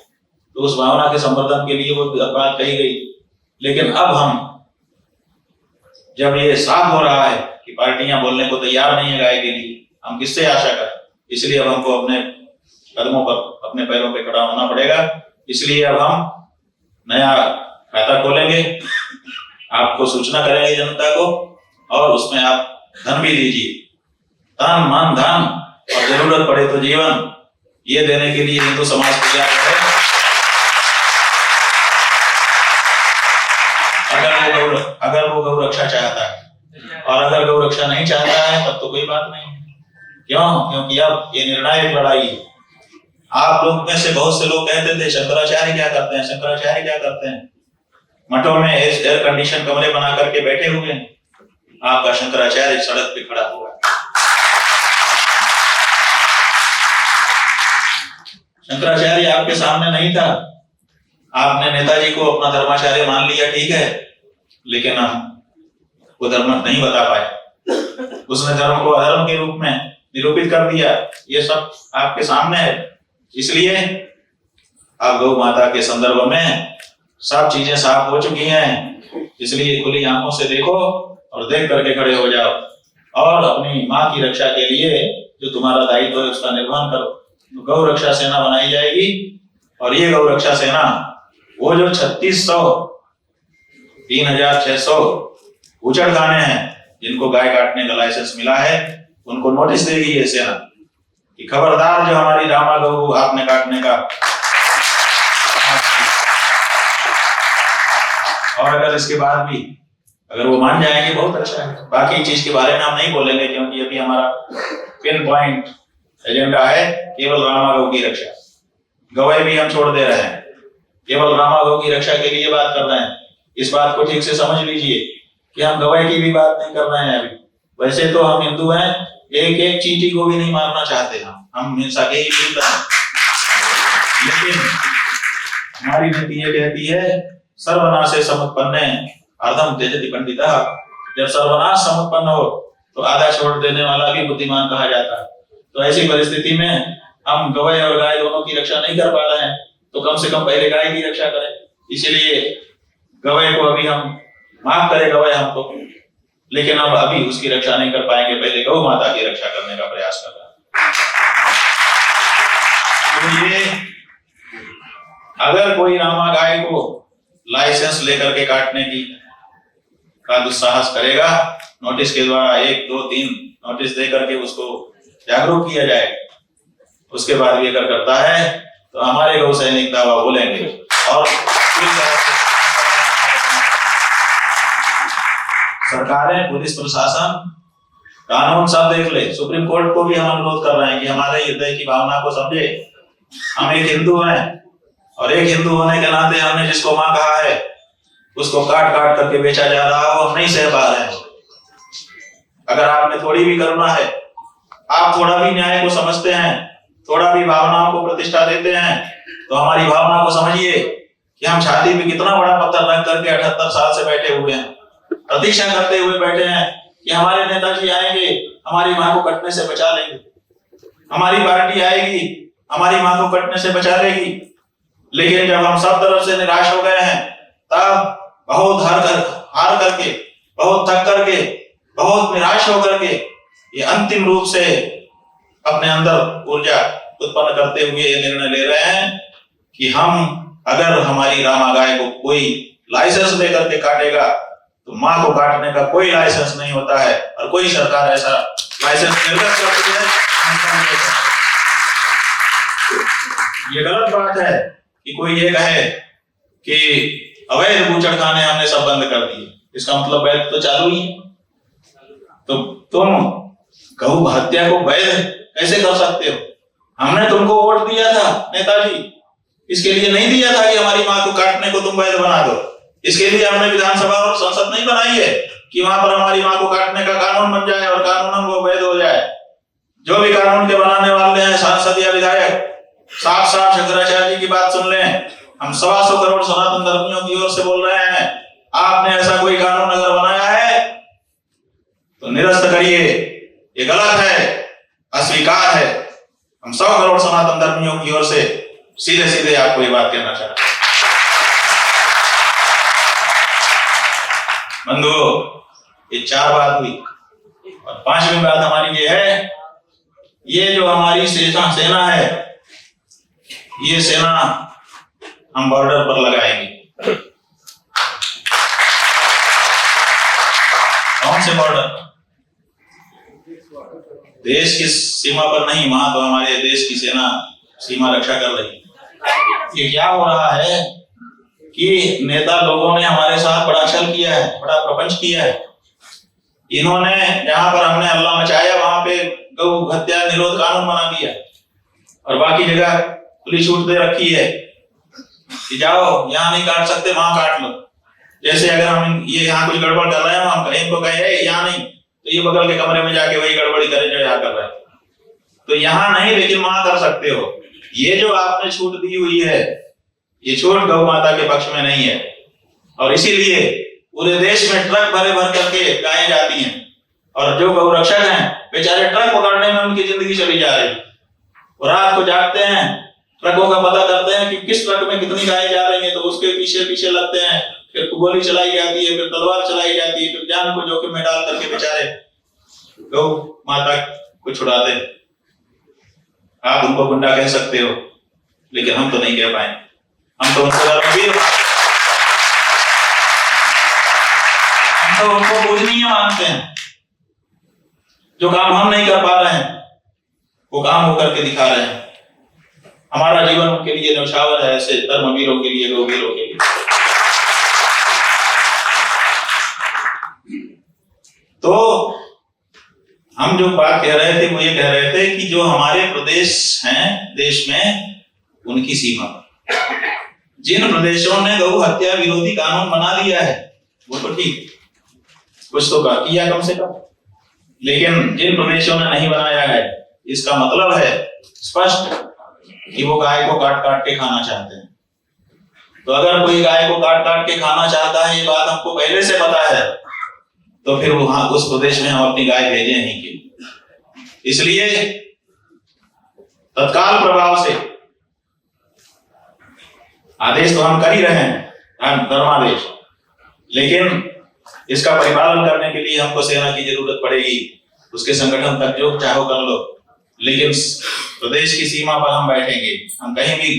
तो उस भावना के संवर्धन के लिए वो बात कही गई। लेकिन अब हम जब ये साफ हो रहा है कि पार्टियां बोलने को तैयार नहीं है गाय के लिए, हम किससे आशा करें? इसलिए अब हमको अपने कदमों पर, अपने पैरों पे खड़ा होना पड़ेगा। इसलिए अब हम नया खाता खोलेंगे, आपको सूचना करेंगे जनता को, और उसमें आप धन भी दीजिए। तन, मन, धन और जरूरत पड़े तो जीवन, ये देने के लिए हिंदू समाज तैयार है। अगर वो गौ रक्षा चाहता है, और अगर गौ रक्षा नहीं चाहता है तब तो कोई बात नहीं। क्यों? क्योंकि अब ये निर्णायक लड़ाई है। आप लोग में से बहुत से लोग कहते थे शंकराचार्य क्या करते हैं, शंकराचार्य क्या करते हैं? मठों में एयर कंडीशन कमरे बना करके बैठे हुए हैं। आपका शंकराचार्य सड़क पे खड़ा हुआ है। शंकराचार्य आपके सामने नहीं था। आपने नेताजी को अपना धर्माचार्य मान लिया, ठीक है, लेकिन वो धर्म नहीं बता पाए। उसने धर्म को अधर्म के रूप में निरूपित कर दिया। ये सब आपके सामने है। इसलिए अब गौ माता के संदर्भ में सब चीजें साफ हो चुकी हैं। इसलिए खुली आंखों से देखो और देख करके खड़े हो जाओ, और अपनी माँ की रक्षा के लिए जो तुम्हारा दायित्व है उसका निर्वहन करो। तो गौ रक्षा सेना बनाई जाएगी, और ये गौ रक्षा सेना वो जो 3600 3600 उचड़ खाने हैं जिनको गाय काटने का लाइसेंस मिला है, उनको नोटिस देगी ये सेना कि खबरदार, जो हमारी रामा गौ आपने काटने का, और अगर इसके बाद भी अगर वो मान जाएंगे बहुत अच्छा है। बाकी चीज के बारे में हम नहीं बोलेंगे, क्योंकि अभी हमारा पिन पॉइंट एजेंडा है केवल रामा गौ की रक्षा। गवाही भी हम छोड़ दे रहे हैं, केवल रामा गौ की रक्षा के लिए बात कर रहे हैं। इस बात को ठीक से समझ लीजिए कि हम गवाही की भी बात नहीं कर रहे हैं अभी। वैसे तो हम हिंदू हैं, एक एक चींटी को भी नहीं मारना चाहते, हम हिंसा के ही विरुद्ध हैं। लेकिन हमारी नीति ये कहती है सर्वनाशे समुत्पन्ने अर्धम त्यजति पंडितः। जब सर्वनाश समुत्पन्न हो तो आधा छोड़ देने वाला भी बुद्धिमान कहा जाता है। तो ऐसी परिस्थिति में हम गवय और गाय दोनों की रक्षा नहीं कर पा रहे हैं, तो कम से कम पहले गाय की रक्षा करें। इसलिए गवय को अभी हम माफ करें, गवय हमको, लेकिन हम अभी उसकी रक्षा नहीं कर पाएंगे, पहले गौ माता की रक्षा करने का प्रयास कर रहे हैं। तो ये अगर कोई रामा गाय को लाइसेंस लेकर के काटने की का दुस्साहस करेगा, नोटिस के द्वारा 1, 2, 3 नोटिस दे करके उसको जागरूक किया जाए, उसके बाद भी अगर करता है तो हमारे गौ सैनिक दावा बोलेंगे। और सरकारें, पुलिस प्रशासन, कानून सब देख ले। सुप्रीम कोर्ट को भी हम अनुरोध कर रहे हैं कि हमारे हृदय की भावना को समझे हम एक हिंदू हैं और एक हिंदू होने के नाते हमने जिसको माँ कहा है उसको काट काट करके बेचा जा रहा है, वो हम नहीं सह पा रहे हैं। अगर आपने थोड़ी भी करुणा है, आप थोड़ा भी न्याय को समझते हैं, थोड़ा भी भावनाओं को प्रतिष्ठा देते हैं, तो हमारी भावना को समझिए कि हम छाती पे कितना बड़ा पत्थर रख करके 78 साल से बैठे हुए हैं, प्रतीक्षा करते हुए बैठे हैं कि हमारे नेताजी आएंगे, हमारी मां को कटने से बचा लेंगे, हमारी पार्टी आएगी, हमारी मां को कटने से बचा लेगी। लेकिन जब हम सब तरफ से निराश हो गए हैं, तब बहुत हार करके, बहुत थक करके, बहुत निराश होकर के ये अंतिम रूप से अपने अंदर ऊर्जा उत्पन्न करते हुए ये निर्णय ले रहे हैं कि हम अगर हमारी रामा गाय को कोई लाइसेंस देकर के काटेगा तो मां को काटने का कोई लाइसेंस नहीं होता है, और कोई सरकार ऐसा लाइसेंस निर्गत करती है। ये गलत बात है कि कोई ये कहे कि अवैध बूचड़खाने हमने सब बंद कर दिए, इसका मतलब वैध तो चालू ही है। तो तुम गौ हत्या को वैध कैसे कर सकते हो? हमने तुमको वोट दिया था नेताजी, इसके लिए नहीं दिया था कि हमारी मां को काटने को तुम वैध बना दो। इसके लिए हमने विधानसभा और संसद नहीं बनाई है कि वहां पर हमारी मां को काटने का कानून बन जाए और कानूनन वो वैध हो जाए। जो भी कानून के बनाने वाले हैं, सांसद या विधायक, साफ साफ शंकराचार्य जी की बात सुन लें। हम 125 करोड़ सनातन धर्मियों की ओर से बोल रहे हैं, आपने ऐसा कोई कानून अगर बनाया है तो निरस्त करिए, ये गलत है, अस्वीकार है। हम 100 करोड़ सनातन धर्मियों की ओर से सीधे सीधे आपको ये बात कहना चाहते हैं। बंधुओं, ये 4 बात हुई और 5वीं बात हमारी ये है, ये जो हमारी सेना है, ये सेना हम बॉर्डर पर लगाएंगे। कौन से बॉर्डर? देश की सीमा पर नहीं, वहां तो हमारे देश की सेना सीमा रक्षा कर रही है। ये क्या हो रहा है कि नेता लोगों ने हमारे साथ बड़ा छल किया है, बड़ा प्रपंच किया है। इन्होंने जहां पर हमने हल्ला मचाया वहां पे गौ हत्या निरोध कानून बना दिया और बाकी जगह खुली छूट दे रखी है कि जाओ, यहाँ नहीं काट सकते, वहां काट लो। जैसे अगर हम ये यहाँ कुछ गड़बड़ कर रहे हैं, हम कहीं को कहे यहाँ नहीं, तो ये बगल के कमरे में जाके वही गड़बड़ी करें जो यहाँ कर रहे हैं। तो यहाँ नहीं, लेकिन वहां कर सकते हो। ये जो आपने छूट दी हुई है, ये छूट गौ माता के पक्ष में नहीं है, और इसीलिए पूरे देश में ट्रक भरे भर करके गायें जाती हैं, और जो गौ रक्षक हैं बेचारे ट्रक पकड़ने में उनकी जिंदगी चली जा रही है। वो रात को जागते हैं, ट्रकों का पता करते हैं कि किस ट्रक में कितनी गायें जा रही हैं, तो उसके पीछे पीछे लगते हैं, फिर गोली चलाई जाती है, फिर तलवार चलाई जाती है, फिर जान को जोखिम में डाल करके बेचारे गौ माता को छुड़ाते हैं। आप उनको गुंडा कह सकते हो, लेकिन हम तो नहीं कह पाए। हम तो उनको धर्मवीर, हम तो उनको पूजनीय मानते हैं। जो काम हम नहीं कर पा रहे हैं वो काम वो करके दिखा रहे हैं। हमारा जीवन उनके लिए न्यौछावर है, ऐसे धर्मवीरों के लिए, गौवीरों के लिए। तो हम जो बात कह रहे थे वो ये कह रहे थे कि जो हमारे प्रदेश हैं देश में, उनकी सीमा पर जिन प्रदेशों ने गौ हत्या विरोधी कानून बना दिया है वो तो ठीक, कुछ तो किया कम से कम, लेकिन जिन प्रदेशों ने नहीं बनाया है, इसका मतलब है स्पष्ट कि वो गाय को काट काट के खाना चाहते हैं। तो अगर कोई गाय को काट काट के खाना चाहता है, ये बात हमको पहले से पता है, तो फिर वहां उस प्रदेश में हम अपनी गाय भेजे नहीं क्यों? इसलिए तत्काल प्रभाव से आदेश तो हम कर ही रहे हैं, धर्मादेश, लेकिन इसका परिपालन करने के लिए हमको सेना की जरूरत पड़ेगी। उसके संगठन तक जो चाहो कर लो, लेकिन प्रदेश की सीमा पर हम बैठेंगे, हम कहीं भी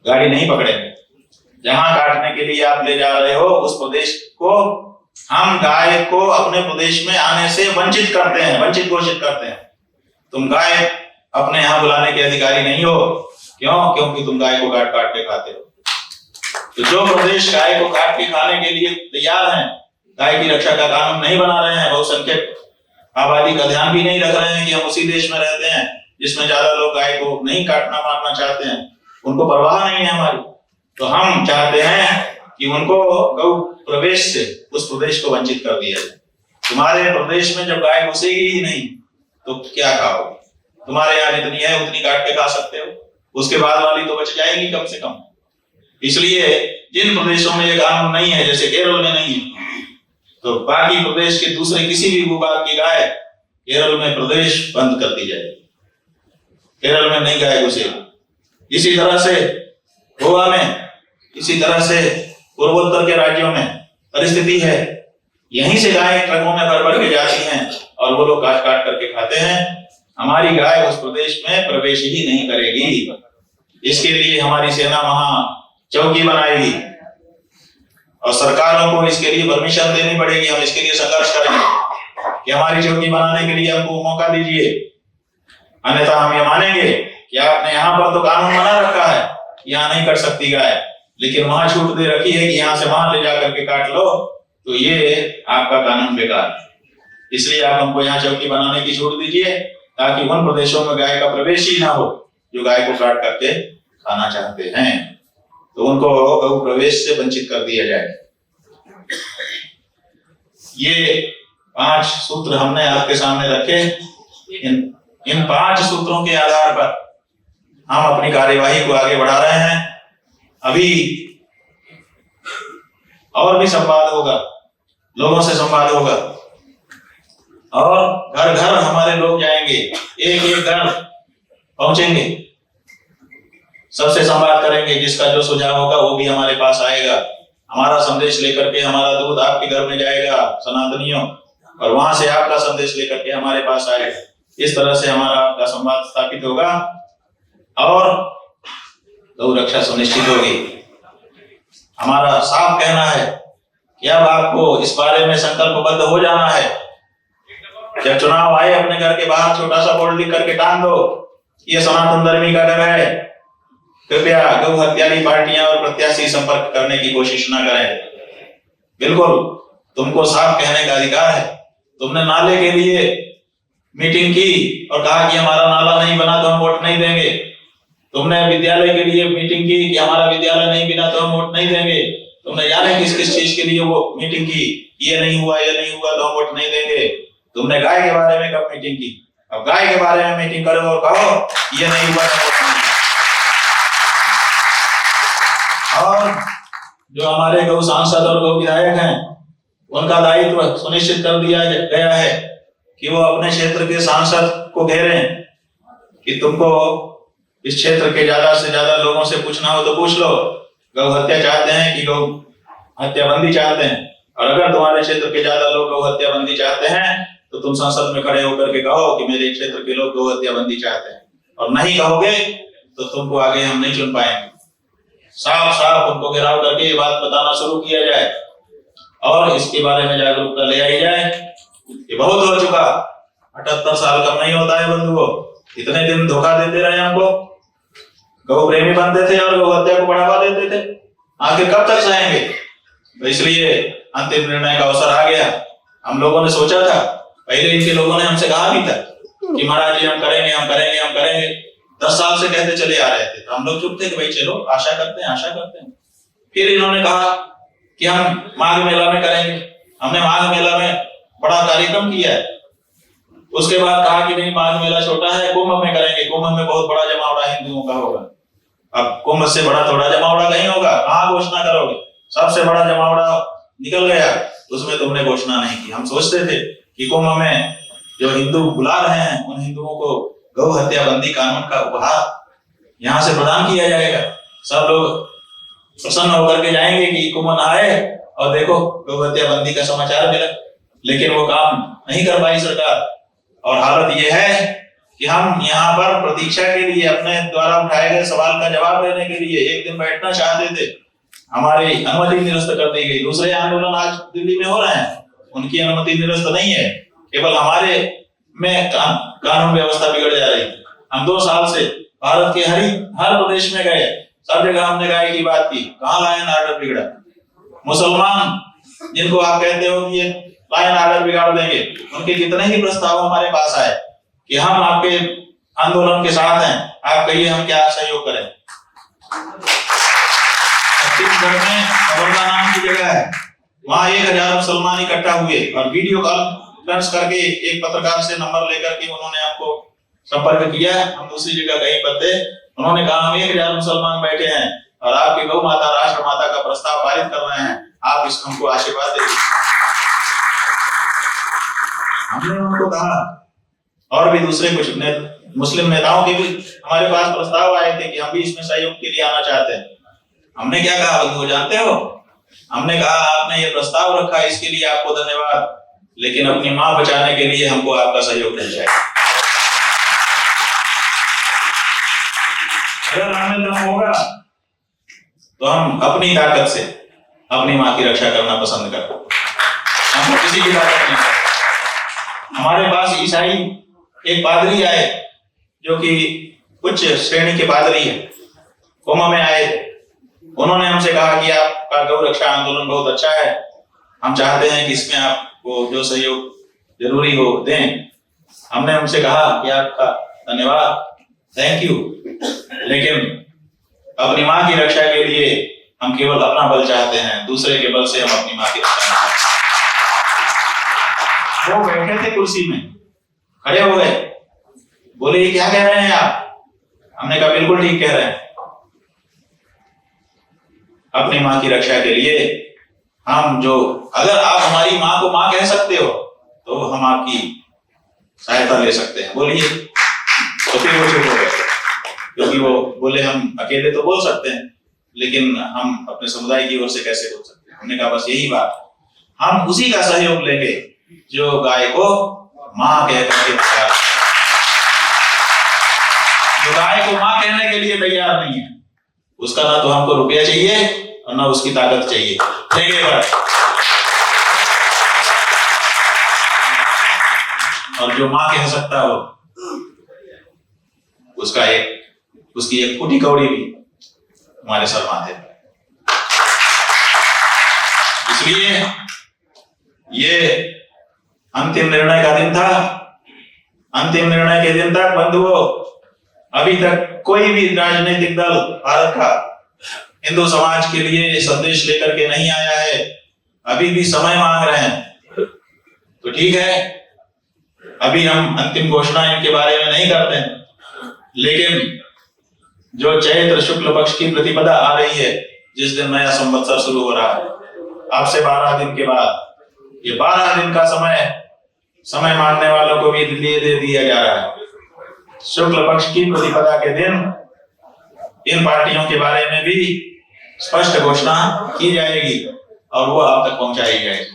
गाड़ी नहीं पकड़ेंगे। जहां काटने के लिए आप ले जा रहे हो उस प्रदेश को हम गाय को अपने प्रदेश में आने से वंचित करते हैं, वंचित घोषित करते हैं। तुम गाय अपने यहाँ बुलाने के अधिकारी नहीं हो। क्यों? क्योंकि तुम गाय को काट काट के खाते हो। तो जो प्रदेश गाय को काट के खाने के लिए तैयार हैं, गाय की रक्षा का कानून नहीं बना रहे हैं, बहुसंख्यक आबादी का ध्यान भी नहीं रख रहे हैं कि हम उसी देश में रहते हैं, जिसमें ज्यादा लोग गाय को नहीं काटना मारना चाहते हैं, उनको परवाह नहीं है हमारी। तो हम चाहते हैं कि उनको गौ प्रवेश से उस प्रदेश को वंचित कर दिया जाए। तुम्हारे प्रदेश में जब गाय घुसेगी ही नहीं तो क्या खाओगे? तुम्हारे यहाँ जितनी है उतनी काट के खा सकते हो, उसके बाद वाली तो बच जाएगी कम से कम। इसलिए जिन प्रदेशों में ये कानून नहीं है, जैसे केरल में नहीं है, तो बाकी प्रदेश के दूसरे किसी भी भूभाग की गाय केरल में प्रदेश बंद कर दी जाएगी, केरल में नहीं गाय घुसेगी। इसी तरह से गोवा में, इसी तरह से पूर्वोत्तर के राज्यों में परिस्थिति है। यहीं से गाय ट्रकों में भर भर के जाती हैं और वो लोग काट काट करके खाते हैं। हमारी गाय उस प्रदेश में प्रवेश ही नहीं करेगी। इसके लिए हमारी सेना वहां चौकी बनाएगी और सरकारों को इसके लिए परमिशन देनी पड़ेगी। हम इसके लिए संघर्ष करेंगे कि हमारी चौकी बनाने के लिए हमको मौका दीजिए, अन्यथा हम ये मानेंगे कि आपने यहाँ पर तो कानून बना रखा है, यहाँ नहीं कर सकती गाय, लेकिन वहां छूट दे रखी है कि यहाँ से वहां ले जाकर के काट लो, तो ये आपका कानून बेकार है। इसलिए आप हमको यहाँ चौकी बनाने की छूट दीजिए ताकि उन प्रदेशों में गाय का प्रवेश ही ना हो जो गाय को काट करके खाना चाहते हैं, तो उनको गौ प्रवेश से वंचित कर दिया जाए। ये 5 सूत्र हमने आपके सामने रखे। इन 5 सूत्रों के आधार पर हम अपनी कार्यवाही को आगे बढ़ा रहे हैं। अभी और भी संवाद होगा, लोगों से संवाद होगा और घर घर हमारे लोग जाएंगे, एक एक घर पहुंचेंगे, सबसे संवाद करेंगे। जिसका जो सुझाव होगा वो भी हमारे पास आएगा। हमारा संदेश लेकर के हमारा दूध आपके घर में जाएगा सनातनियों, और वहां से आपका संदेश लेकर के हमारे पास आएगा। इस तरह से हमारा आपका संवाद स्थापित होगा और गौ रक्षा सुनिश्चित होगी। हमारा साफ कहना है कि अब आपको इस बारे में संकल्पबद्ध हो जाना है। जब चुनाव आए अपने घर के बाहर छोटा सा बोर्ड लिख करके टांग दो, ये सनातन धर्मी का घर है, कृपया गौ हत्यारी पार्टियां और प्रत्याशी संपर्क करने की कोशिश न करें। बिल्कुल तुमको साफ कहने का अधिकार है। तुमने नाले के लिए मीटिंग की और कहा कि हमारा नाला नहीं बना तो हम वोट नहीं देंगे। तुमने विद्यालय के लिए मीटिंग की कि हमारा विद्यालय नहीं बना तो हम वोट नहीं देंगे। तुमने जाने किस किस चीज के लिए वो मीटिंग की, ये नहीं हुआ तो हम वोट नहीं देंगे। तुमने गाय के बारे में कब मीटिंग की? अब गाय के बारे में मीटिंग करो और कहो ये नहीं हुआ तो वोट नहीं। और जो हमारे गौ सांसद और गौ विधायक हैं, उनका दायित्व सुनिश्चित कर दिया गया है कि वो अपने क्षेत्र के सांसद को घेरें कि तुमको इस क्षेत्र के ज्यादा से ज्यादा लोगों से पूछना हो तो पूछ लो, गौ हत्या चाहते हैं कि गौ हत्या बंदी चाहते हैं। और अगर तुम्हारे क्षेत्र के ज्यादा लोग गौ हत्या बंदी चाहते हैं तो तुम संसद में खड़े होकर के कहो कि मेरे क्षेत्र के लोग गौ हत्या बंदी चाहते हैं। और नहीं कहोगे तो तुमको आगे हम नहीं चुन पाएंगे। साफ साफ उनको घेराव करके ये बात बताना शुरू किया जाए और इसके बारे में जागरूकता ले आई जाए। ये बहुत हो चुका, 78 साल कम नहीं होता है बंधुओं। इतने दिन धोखा देते रहे हमको, गौ प्रेमी बनते थे और गौ हत्या को बढ़ावा देते थे, आखिर कब तक सहेंगे? तो इसलिए अंतिम निर्णय का अवसर आ गया। हम लोगों ने सोचा था, पहले इनके लोगों ने हमसे कहा भी था कि महाराज जी हम करेंगे। 10 साल से कहते चले आ रहे थे, तो हम लोग चुप थे कि भाई चलो आशा करते हैं। फिर इन्होंने कहा कि हम माघ मेला में करेंगे। हमने माघ मेला में बड़ा कार्यक्रम किया है। उसके बाद कहा कि नहीं माघ मेला छोटा है, कुंभ में करेंगे। कुंभ में बहुत बड़ा जमावड़ा हिंदुओं का होगा। अब कुंभ से बड़ा थोड़ा जमावड़ा कहीं होगा, कहाँ घोषणा करोगे? सबसे बड़ा जमावड़ा निकल गया, उसमें तुमने घोषणा नहीं की। हम सोचते थे कि कुंभ में जो हिंदू बुला रहे हैं उन हिंदुओं को गौ हत्या बंदी कानून का उपहार यहाँ से प्रदान किया जाएगा। सब लोग प्रसन्न होकर के जाएंगे कि कुंभ नहाए और देखो गौ हत्या बंदी का समाचार मिला। लेकिन वो काम नहीं कर पाई सरकार। और हालत ये है कि हम यहाँ पर प्रतीक्षा के लिए, अपने द्वारा उठाए गए सवाल का जवाब देने के लिए एक दिन बैठना चाहते थे, हमारी अनुमति निरस्त कर दी गई। दूसरे आंदोलन आज दिल्ली में हो रहे हैं, उनकी अनुमति निरस्त नहीं है, केवल हमारे में कानून व्यवस्था बिगड़ जा रही है। हम 2 साल से भारत के हर प्रदेश में गए, सब जगह हमने गाय की बात की, कहाँ लायन ऑर्डर बिगड़ा? मुसलमान जिनको आप कहते हो कि ये लायन ऑर्डर बिगाड़ देंगे, उनके कितने ही प्रस्ताव हमारे पास आए कि हम आपके आंदोलन के साथ हैं। आप कहिए हम क्या सहयोग करें। छत्तीसगढ़ में खबरदार नाम की जगह है, वहां 1000 मुसलमान इकट्ठा हुए और वीडियो कॉन्फ्रेंस करके एक पत्रकार से नंबर लेकर के उन्होंने आपको संपर्क किया। हम दूसरी जगह कहीं पर थे, उन्होंने कहा हम 1000 मुसलमान बैठे हैं और आपकी गौ माता राष्ट्र माता का प्रस्ताव पारित कर रहे हैं, आप इसको हमको आशीर्वाद दीजिए। हमने उनको कहा और भी दूसरे कुछ मुस्लिम नेताओं के भी हमारे पास प्रस्ताव आए थे कि हम भी इसमें सहयोग के लिए आना चाहते हैं। हमने क्या कहा बंधुओं जानते हो, हमने कहा आपने ये प्रस्ताव रखा इसके लिए आपको धन्यवाद, लेकिन अपनी मां बचाने के लिए हमको आपका सहयोग नहीं चाहिए। अगर हमें दम होगा तो हम अपनी ताकत से अपनी मां की रक्षा करना पसंद करते, हमको किसी की ताकत नहीं है। हमारे पास ईसाई एक पादरी आए जो कि उच्च श्रेणी के पादरी है, कोमा में आए थे। उन्होंने हमसे कहा कि आपका गौ रक्षा आंदोलन बहुत अच्छा है, हम चाहते हैं कि इसमें आपको जो सहयोग जरूरी हो दें। हमने उनसे कहा कि आपका धन्यवाद, थैंक यू, लेकिन अपनी मां की रक्षा के लिए हम केवल अपना बल चाहते हैं, दूसरे के बल से हम अपनी मां की रक्षा नहीं चाहते। वो बैठे थे कुर्सी में, खड़े हो गए, बोले ये क्या कह रहे हैं आप? हमने कहा बिल्कुल ठीक कह रहे हैं, अपनी मां की रक्षा के लिए हम जो, अगर आप हमारी मां को मां कह सकते हो तो हम आपकी सहायता ले सकते हैं, बोलिए। तो फिर वो चुप हो गए, क्योंकि वो बोले हम अकेले तो बोल सकते हैं लेकिन हम अपने समुदाय की ओर से कैसे बोल सकते हैं। हमने कहा बस यही बात, हम उसी का सहयोग लेंगे जो गाय को मां कह करके पुकार, जो गाय को मां कहने के लिए तैयार नहीं है, उसका ना तो हमको रुपया चाहिए और ना उसकी ताकत चाहिए। और जो मां कह सकता हो उसकी एक फूटी कौड़ी भी हमारे सर माथे। इसलिए ये अंतिम निर्णय का दिन था। अंतिम निर्णय के दिन तक बंधुओं, अभी तक कोई भी राजनीतिक दल भारत का हिंदू समाज के लिए संदेश लेकर के नहीं आया है, अभी भी समय मांग रहे हैं। तो ठीक है, अभी हम अंतिम घोषणा इनके बारे में नहीं करते हैं, लेकिन जो चैत्र शुक्ल पक्ष की प्रतिपदा आ रही है, जिस दिन नया संवत्सर शुरू हो रहा है, आपसे 12 दिन के बाद, ये 12 दिन का समय मांगने वालों को भी दे दिया जा रहा है। शुक्ल पक्ष की प्रतिपदा के दिन इन पार्टियों के बारे में भी स्पष्ट घोषणा की जाएगी और वो आप तक पहुंचाई जाएगी।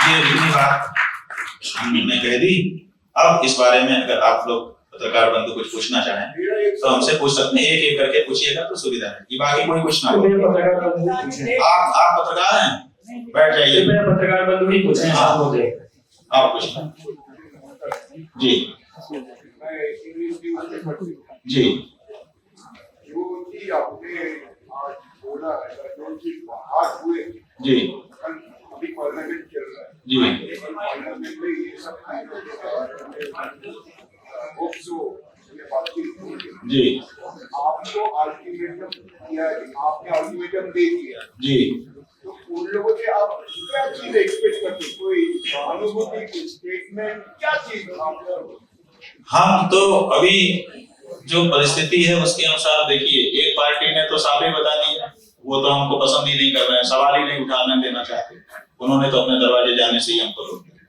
ये जितनी बात हमने कह दी, अब इस बारे में अगर आप लोग पत्रकार बंधु कुछ पूछना चाहें तो हमसे पूछ सकते हैं, एक एक करके पूछिएगा तो सुविधा है। ये बाकी कोई कुछ ना हो। आप पत्रकार हैं, बैठ जाइए। पत्रकार बंधु ही पूछे आप कुछ जी जी जो चीज आपने आज बोला है, जो चीज बाहर हुए जी अभी पार्लियामेंट चल रहा है जी पार्लियामेंट में ये सब जी आपको अल्टीमेटम दिया, आपने अल्टीमेटम दे दिया जी, तो उन लोगों से आप क्या चीज एक्सपेक्ट करते, कोई अनुभूति, कोई स्टेटमेंट, क्या चीज आप? हम तो अभी जो परिस्थिति है उसके अनुसार, देखिए एक पार्टी ने तो साफ ही बता दिया, वो तो हमको पसंद ही नहीं कर रहे हैं, सवाल ही नहीं उठाने देना चाहते। उन्होंने तो अपने दरवाजे जाने से ही हमको रोक दिया,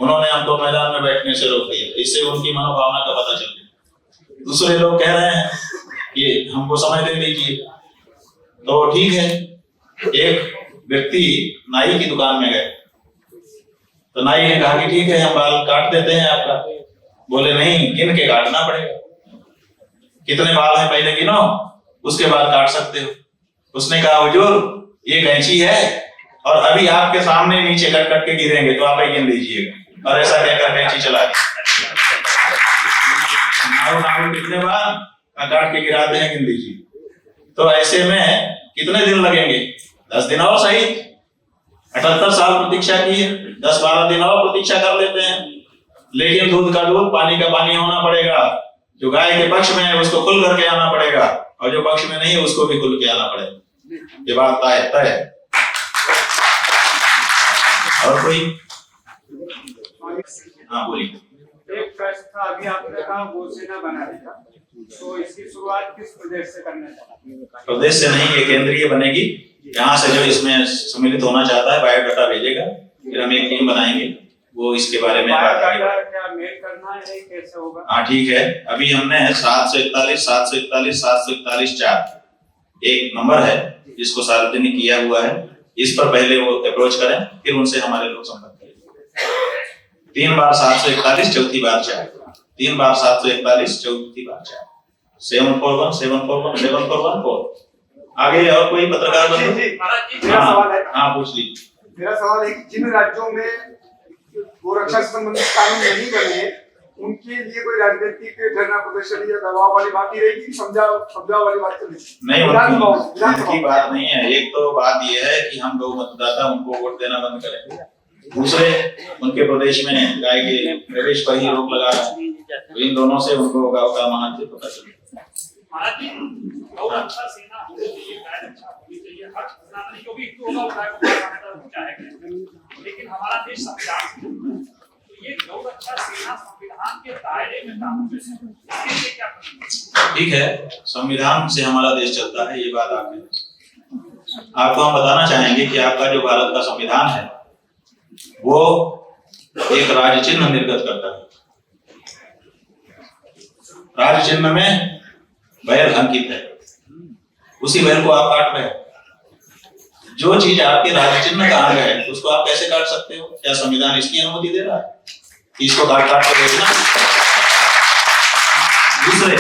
उन्होंने हमको मैदान में बैठने से रोक दिया। इससे उनकी मनोभावना का पता चल गया। दूसरे लोग कह रहे हैं कि हमको समय दे दीजिए, तो ठीक है। एक व्यक्ति नाई की दुकान में गए तो नाई ने कहा कि ठीक है हम बाल काट देते हैं आपका। बोले नहीं, गिन के काटना पड़ेगा, कितने बाल हैं पहले गिनो, उसके बाद काट सकते हो। उसने कहा हुजूर ये कैंची है और अभी आपके सामने नीचे कट कट के गिरेंगे तो आप ही गिन लीजिएगा। और ऐसा कहकर कैंची चला दी। कितने बार काट के गिराते हैं गिन लीजिए। तो ऐसे में कितने दिन लगेंगे? 10 दिन और सही, 78 साल प्रतीक्षा की है, 10-12 दिन और प्रतीक्षा कर लेते हैं। लेकिन दूध का दूध, पानी का पानी होना पड़ेगा। जो गाय के पक्ष में है उसको खुल करके आना पड़ेगा, और जो पक्ष में नहीं है उसको भी खुल के आना पड़ेगा। ये बात तय है। और कोई? हाँ बोलिए। एक प्रश्न था, अभी आपने कहा गौसेना बना दिया, तो इसकी शुरुआत किस प्रदेश से करना चाहते? प्रदेश से नहीं, ये केंद्रीय बनेगी। यहाँ से जो इसमें सम्मिलित होना चाहता है बायोडाटा भेजेगा, फिर हम एक टीम बनाएंगे, वो इसके बारे में बात करेंगे। क्या मेल करना है, कैसे होगा? हाँ ठीक है। अभी हमने 741 741 741 4 एक नंबर है जिसको सार्वजनिक किया हुआ है। इस पर पहले वो अप्रोच करें, फिर उनसे हमारे लोग संपर्क करेंगे। 3 बार 741 चौथी बार 4, 3 बार 741 चौथी बार 4, 741 741 7414। आगे और कोई पत्रकार बंधु? मेरा सवाल है। हाँ पूछ लीजिए। मेरा सवाल है कि जिन राज्यों में गोरक्षा से संबंधित कानून नहीं बने, उनके लिए कोई राजनीतिक धरना प्रदर्शन या दबाव वाली बात ही रहेगी, समझाव वाली बात चलेगी? नहीं, उनकी बात नहीं है। एक तो बात यह है कि हम लोग मतदाता उनको वोट देना बंद करें, दूसरे उनके प्रदेश में गाय के प्रवेश पर ही रोक लगा रहा है, तो इन दोनों से उनको गाँव का महत्व पता चले। लेकिन हमारा देश संविधान से जुड़ा है, तो ये गौ रक्षा सेना संविधान के दायरे में काम कर रही है, इसके लिए क्या? ठीक है, संविधान से हमारा देश चलता है, ये बात आपको हम बताना चाहेंगे कि आपका जो भारत का संविधान है वो एक राज्य चिन्ह निर्गत करता है। राज्य चिन्ह में बैल अंकित है, उसी बैल को आप काट रहे हैं। जो चीज आपके राज्य चिन्ह का अंग है उसको आप कैसे काट सकते हो? क्या संविधान इसकी अनुमति दे रहा है कि इसको काट काट कर बेचना? दूसरे,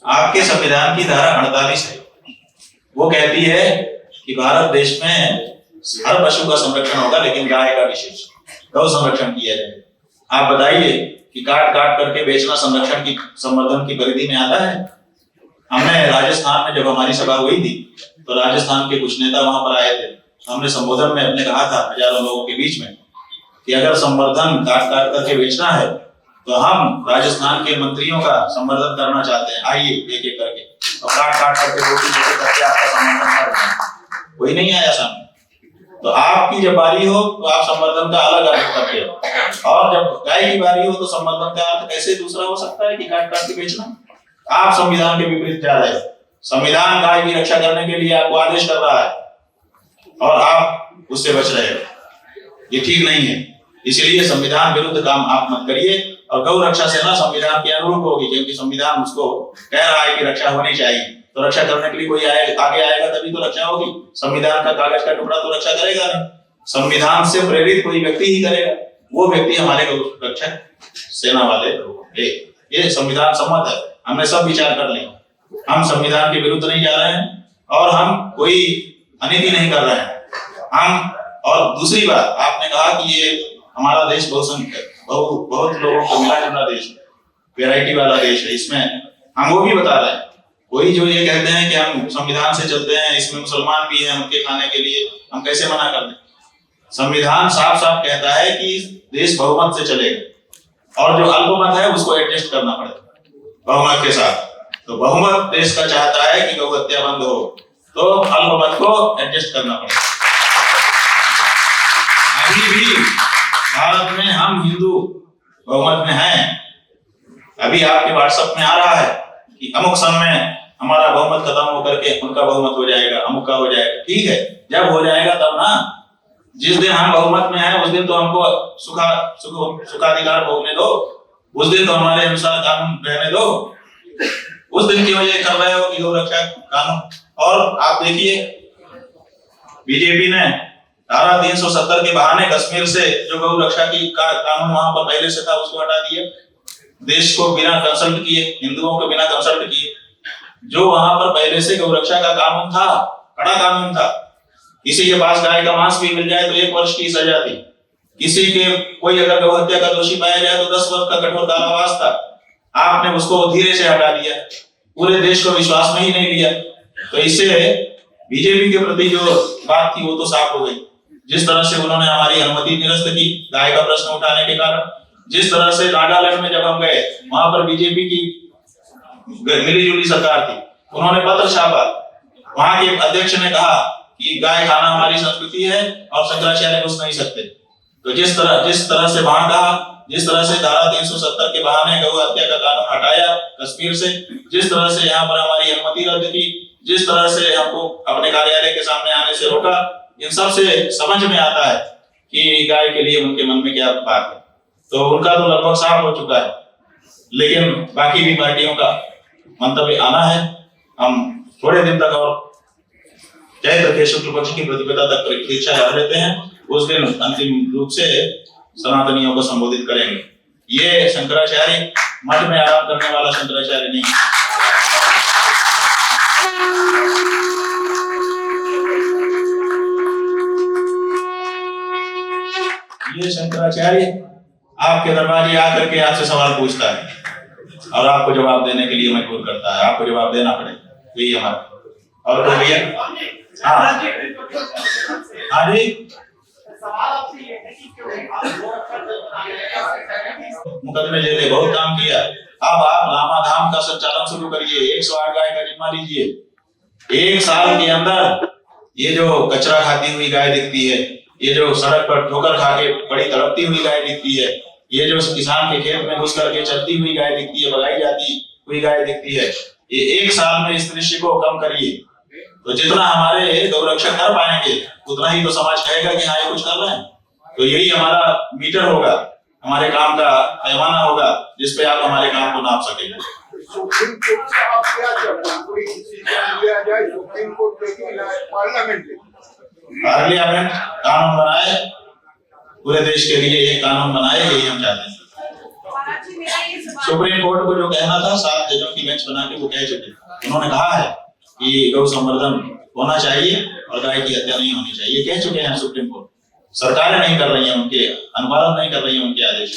आपके संविधान की धारा 48 है, वो कहती है कि भारत देश में हर पशु का संरक्षण होगा, लेकिन गाय का विशेष गौ संरक्षण किया जाए। आप बताइए कि काट काट करके बेचना संरक्षण की संवर्धन की परिधि में आता है? हमने राजस्थान में जब हमारी सभा हुई थी तो राजस्थान के कुछ नेता वहां पर आए थे। हमने संबोधन में अपने कहा था हजारों लोगों के बीच में कि अगर संवर्धन काट काट करके बेचना है तो हम राजस्थान के मंत्रियों का संवर्धन करना चाहते हैं, आइए एक एक करके और काट काट करके रोटी करके आपका संवर्धन कर। कोई नहीं आया सामने। तो आपकी जब बारी हो तो आप संवर्धन का अलग अर्थ करते हो, और जब गाय की बारी हो तो संवर्धन का अर्थ कैसे दूसरा हो सकता है कि काट काट के बेचना? आप संविधान के विपरीत जा रहे हो। संविधान गाय की रक्षा करने के लिए आपको आदेश कर रहा है और आप उससे बच रहे हो, ये ठीक नहीं है। इसलिए संविधान विरुद्ध काम आप मत करिए, और गौ रक्षा सेना संविधान के अनुरूप होगी, क्योंकि संविधान उसको कह रहा है कि रक्षा होनी चाहिए। तो रक्षा करने के लिए कोई आगे आएगा तभी तो रक्षा होगी। संविधान का कागज का टुकड़ा तो रक्षा करेगा नहीं, संविधान से प्रेरित कोई व्यक्ति ही करेगा, वो व्यक्ति हमारे गौ रक्षा सेना वाले लोग। ये संविधान सम्मत है, हमने सब विचार कर लिया। हम संविधान के विरुद्ध नहीं जा रहे हैं और हम कोई अनिति नहीं कर रहे हैं हम। और दूसरी बात, आपने कहा कि ये हमारा देश बहुत लोगों को मिला जुला देश है, वैरायटी वाला देश है। इसमें हम वो भी बता रहे हैं। कोई जो ये कहते हैं कि हम संविधान से चलते हैं, इसमें मुसलमान भी हैं, उनके खाने के लिए हम कैसे मना कर दें? संविधान साफ साफ कहता है कि देश बहुमत से चलेगा, और जो अल्पमत है उसको एडजस्ट करना पड़ेगा बहुमत के साथ। तो बहुमत देश का चाहता है कि गौ हत्या बंद हो, तो अल्पमत को एडजस्ट करना पड़ेगा। अभी भी भारत में हम हिंदू बहुमत में हैं। अभी आपके व्हाट्सएप में आ रहा है कि अमुक समय हमारा बहुमत खत्म होकर के उनका बहुमत हो जाएगा, अमुक का हो जाएगा। ठीक है, जब हो जाएगा तब ना। जिस दिन हम बहुमत में हैं उस दिन तो हमको सुखाधिकार भोगने दो, उस दिन तो हमारे अनुसार कानून रहने दो। उस दिन क्यों ये कर रहे हो कि गौ रक्षा कानून? और आप देखिए, बीजेपी ने धारा 370 के बहाने कश्मीर से जो गौ रक्षा की कानून वहां पर पहले से था उसको हटा दिया। देश को बिना कंसल्ट किए, हिंदुओं को बिना कंसल्ट किए, जो वहां पर पहले से गौ रक्षा का कानून था, कड़ा कानून था। किसी के पास गाय का मांस भी मिल जाए तो 1 वर्ष की सजा थी। किसी के कोई अगर गौ हत्या का दोषी पाया जाए तो 10 वर्ष का कठोर कारावास था। आपने उसको धीरे से हटा दिया, पूरे देश को विश्वास में ही नहीं लिया। तो इससे बीजेपी के प्रति जो बात थी वो तो साफ हो गई। जिस तरह से उन्होंने हमारी अनुमति निरस्त की गाय का प्रश्न उठाने के कारण, जिस तरह से नागालैंड में जब हम गए वहां पर बीजेपी की मिलीजुली सरकार थी, उन्होंने पत्र छापा, वहां के अध्यक्ष ने कहा कि गाय खाना हमारी संस्कृति है और शंकराचार्य घुस नहीं सकते। तो जिस तरह से वहां कहा, जिस तरह से धारा 370 के बहाने गौ हत्या का कानून हटाया कश्मीर से, जिस तरह से यहाँ पर हमारी अनुमति रद्द की, जिस तरह से हमको अपने कार्यालय के सामने आने से रोका, इन सब से समझ में आता है कि गाय के लिए उनके मन में क्या बात है। तो उनका तो लगभग साफ हो चुका है, लेकिन बाकी भी पार्टियों का मंतव्य आना है। हम थोड़े दिन तक और चैत्र के शुक्ल पक्ष की प्रतिपदा तक प्रतीक्षा कर लेते हैं, उस दिन अंतिम रूप से सनातनियों को संबोधित करेंगे। ये शंकराचार्य मठ में आराम करने वाला शंकराचार्य नहीं, ये शंकराचार्य आपके दरवाजे आकर के आपसे सवाल पूछता है और आपको जवाब देने के लिए मजबूर करता है, आपको जवाब देना पड़ेगा। यही हमारा। और तो भैया हाँ जी, मुकदमे जेले बहुत काम किया। अब आप रामा धाम का संचालन शुरू करिए, 108 गाय का जिम्मा लीजिए। 1 साल के अंदर ये जो कचरा खाती हुई गाय दिखती है, ये जो सड़क पर ठोकर खा के बड़ी तड़पती हुई गाय दिखती है, ये जो किसान के खेत में घुस करके चलती हुई गाय दिखती है, भगाई जाती हुई गाय दिखती है, ये 1 साल में इस दृश्य को कम करिए। तो जितना हमारे गौरक्षक कर पाएंगे उतना ही तो समाज कहेगा कि हाँ ये कुछ कर रहे हैं। तो यही हमारा मीटर होगा, हमारे काम का पैमाना होगा, जिसपे आप हमारे काम को नाप सकेंगे। सुप्रीम कोर्ट से आप क्या चाहते हैं? कोई डिसीजन लिया जाए सुप्रीम कोर्ट पार्लियामेंट कानून बनाए, पूरे देश के लिए एक कानून बनाए, यही हम चाहते हैं। सुप्रीम कोर्ट को जो कहना था 7 जजों की बेंच बना के वो कह चुके। उन्होंने कहा है कि गौ संवर्धन होना चाहिए और गाय की हत्या नहीं होनी चाहिए, कह चुके हैं सुप्रीम कोर्ट। सरकारें नहीं कर रही हैं, उनके अनुपालन नहीं कर रही हैं उनके आदेश।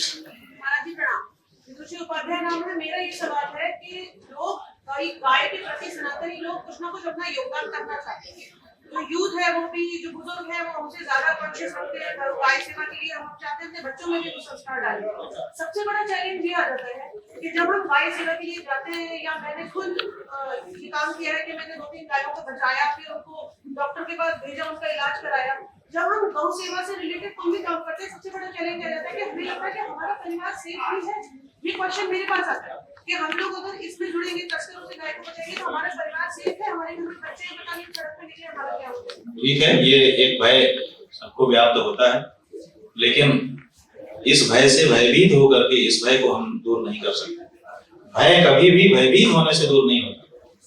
उपाध्याय नाम है। मेरा ये सवाल है कि लोग गाय के प्रति सनातनी लोग कुछ ना कुछ अपना योगदान करना चाहते हैं। जो यूथ है वो भी, जो बुजुर्ग है वो हमसे ज्यादा कॉन्शियस रखते हैं गाय सेवा के लिए। हम चाहते हैं बच्चों में भी कुछ संस्कार डालें। सबसे बड़ा चैलेंज ये आ जाता है कि जब हम गाय सेवा के लिए जाते हैं, या मैंने खुद ये काम किया है कि मैंने 2-3 गायों को बचाया, फिर उनको डॉक्टर के पास भेजा, उनका इलाज कराया। जब हम गौ सेवा से रिलेटेड कोई भी काम करते हैं, सबसे बड़ा चैलेंज आ जाता है कि हमें लगता है कि हमारा परिवार सेफ भी है। ये क्वेश्चन मेरे पास आता है कि हम लोग अगर इसमें जुड़ेंगे, तस्करों से गाय को बचाएंगे, तो हमारा परिवार सेफ है, हमारे घर में बच्चे पता नहीं सड़क पे निकले, हमारा क्या होगा? ठीक है, ये एक भय सबको व्याप्त होता है, लेकिन इस भय से भयभीत होकर के इस भय को हम दूर नहीं कर सकते। भय कभी भी भयभीत होने से दूर नहीं होता,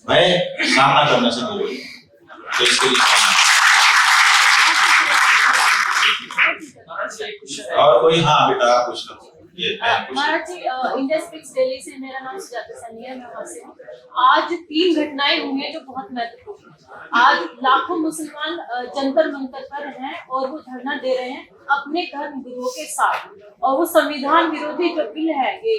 भय सामना करने से दूर होता है। तो इसके लिए और कोई, हाँ बेटा आप पूछ लो। महाराज जी, इंडिया स्पीक्स दिल्ली से, मेरा नाम सुजाता सनी है, मैं वहाँ से हूँ। आज 3 घटनाएं हुई हैं जो बहुत महत्वपूर्ण हैं। आज लाखों मुसलमान जंतर मंतर पर हैं और वो धरना दे रहे हैं अपने धर्म गुरुओं के साथ, और वो संविधान विरोधी जो बिल है ये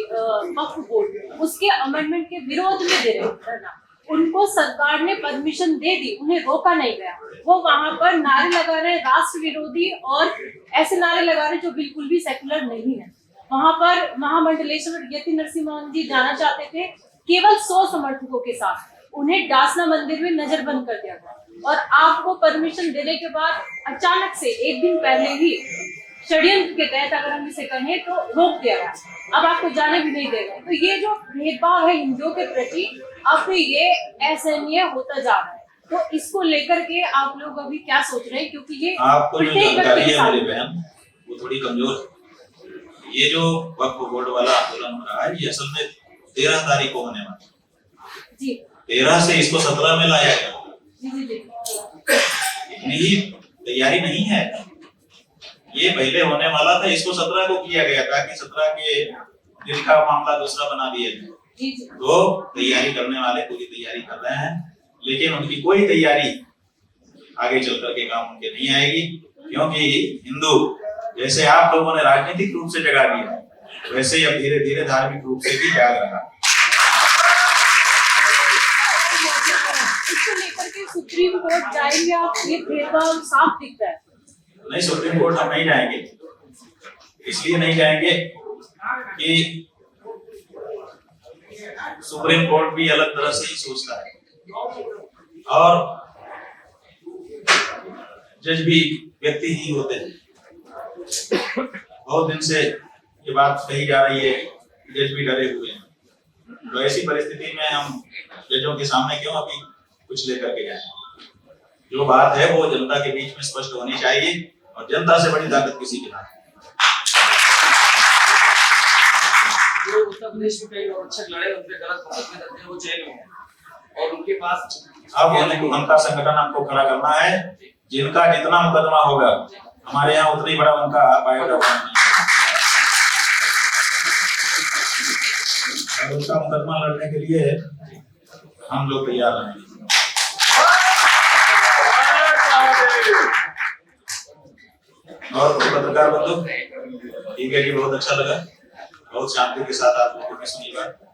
वक्फ बोर्ड, उसके अमेंडमेंट के विरोध में दे रहे हैं धरना। उनको सरकार ने परमिशन दे दी, उन्हें रोका नहीं गया। वो वहां पर नारे लगा रहे राष्ट्र विरोधी और ऐसे नारे लगा रहे जो बिल्कुल भी सेकुलर नहीं है। वहां पर महामंडलेश्वर यति नरसिम्हा जी जाना चाहते थे केवल 100 समर्थकों के साथ, उन्हें डासना मंदिर में नजरबंद कर दिया गया। और आपको परमिशन देने के बाद अचानक से 1 दिन पहले ही षड्यंत्र के तहत, अगर हम इसे कहें तो, रोक दिया गया। अब आपको जाने भी नहीं देगा। तो ये जो भेदभाव है हिंदुओं के प्रति, अब ये असहनीय होता जा रहा है। तो इसको लेकर के आप लोग अभी क्या सोच रहे हैं? क्योंकि ये आपको जो जानकारी है मेरी बहन, वो थोड़ी कमजोर है। ये जो वक्फ बोर्ड वाला आंदोलन हो रहा है, ये असल में 13 तारीख को होने वाला है जी। 13 से इसको 17 में लाया गया जी। इतनी ही तैयारी नहीं है, ये पहले होने वाला था, इसको 17 को किया गया ताकि 17 के दिन का मामला दूसरा बना दिया जाए। तो तैयारी करने वाले पूरी तैयारी कर रहे हैं, लेकिन उनकी कोई तैयारी आगे चल करके काम उनके नहीं आएगी, क्योंकि हिंदू जैसे आप लोगों ने राजनीतिक रूप से जगा दिया, वैसे ही अब धीरे धीरे धार्मिक रूप से भी जाग रहा। इसको लेकर के सुप्रीम कोर्ट जाएंगे आप? ये भेदभाव साफ दिखता है। नहीं, सुप्रीम कोर्ट हम नहीं जाएंगे। इसलिए नहीं जाएंगे कि सुप्रीम कोर्ट भी अलग तरह से ही सोचता है और जज भी व्यक्ति ही होते हैं। बहुत दिन से ये बात कही जा रही है, जज भी डरे हुए हैं। तो ऐसी परिस्थिति में हम जजों के सामने क्यों अभी कुछ लेकर के जाएं? जो बात है वो जनता के बीच में स्पष्ट होनी चाहिए और जनता से बड़ी ताकत किसी की नहीं। जो उत्तर प्रदेश में कई आरक्षक लड़े, उनके गलत मुकदमे दर्ज हैं, वो जेल में हैं और उनके पास अब उनका संगठन हमको खड़ा करना है। जिनका जितना मुकदमा होगा हमारे यहाँ उतनी बड़ा उनका बायोडाटा नहीं है। और उनका मुकदमा लड़ने के लिए हम लोग तैयार रहेंगे। और पत्रकार बंधु, ठीक है जी, बहुत अच्छा लगा, बहुत शांति के साथ आप लोगों ने सुनी बात।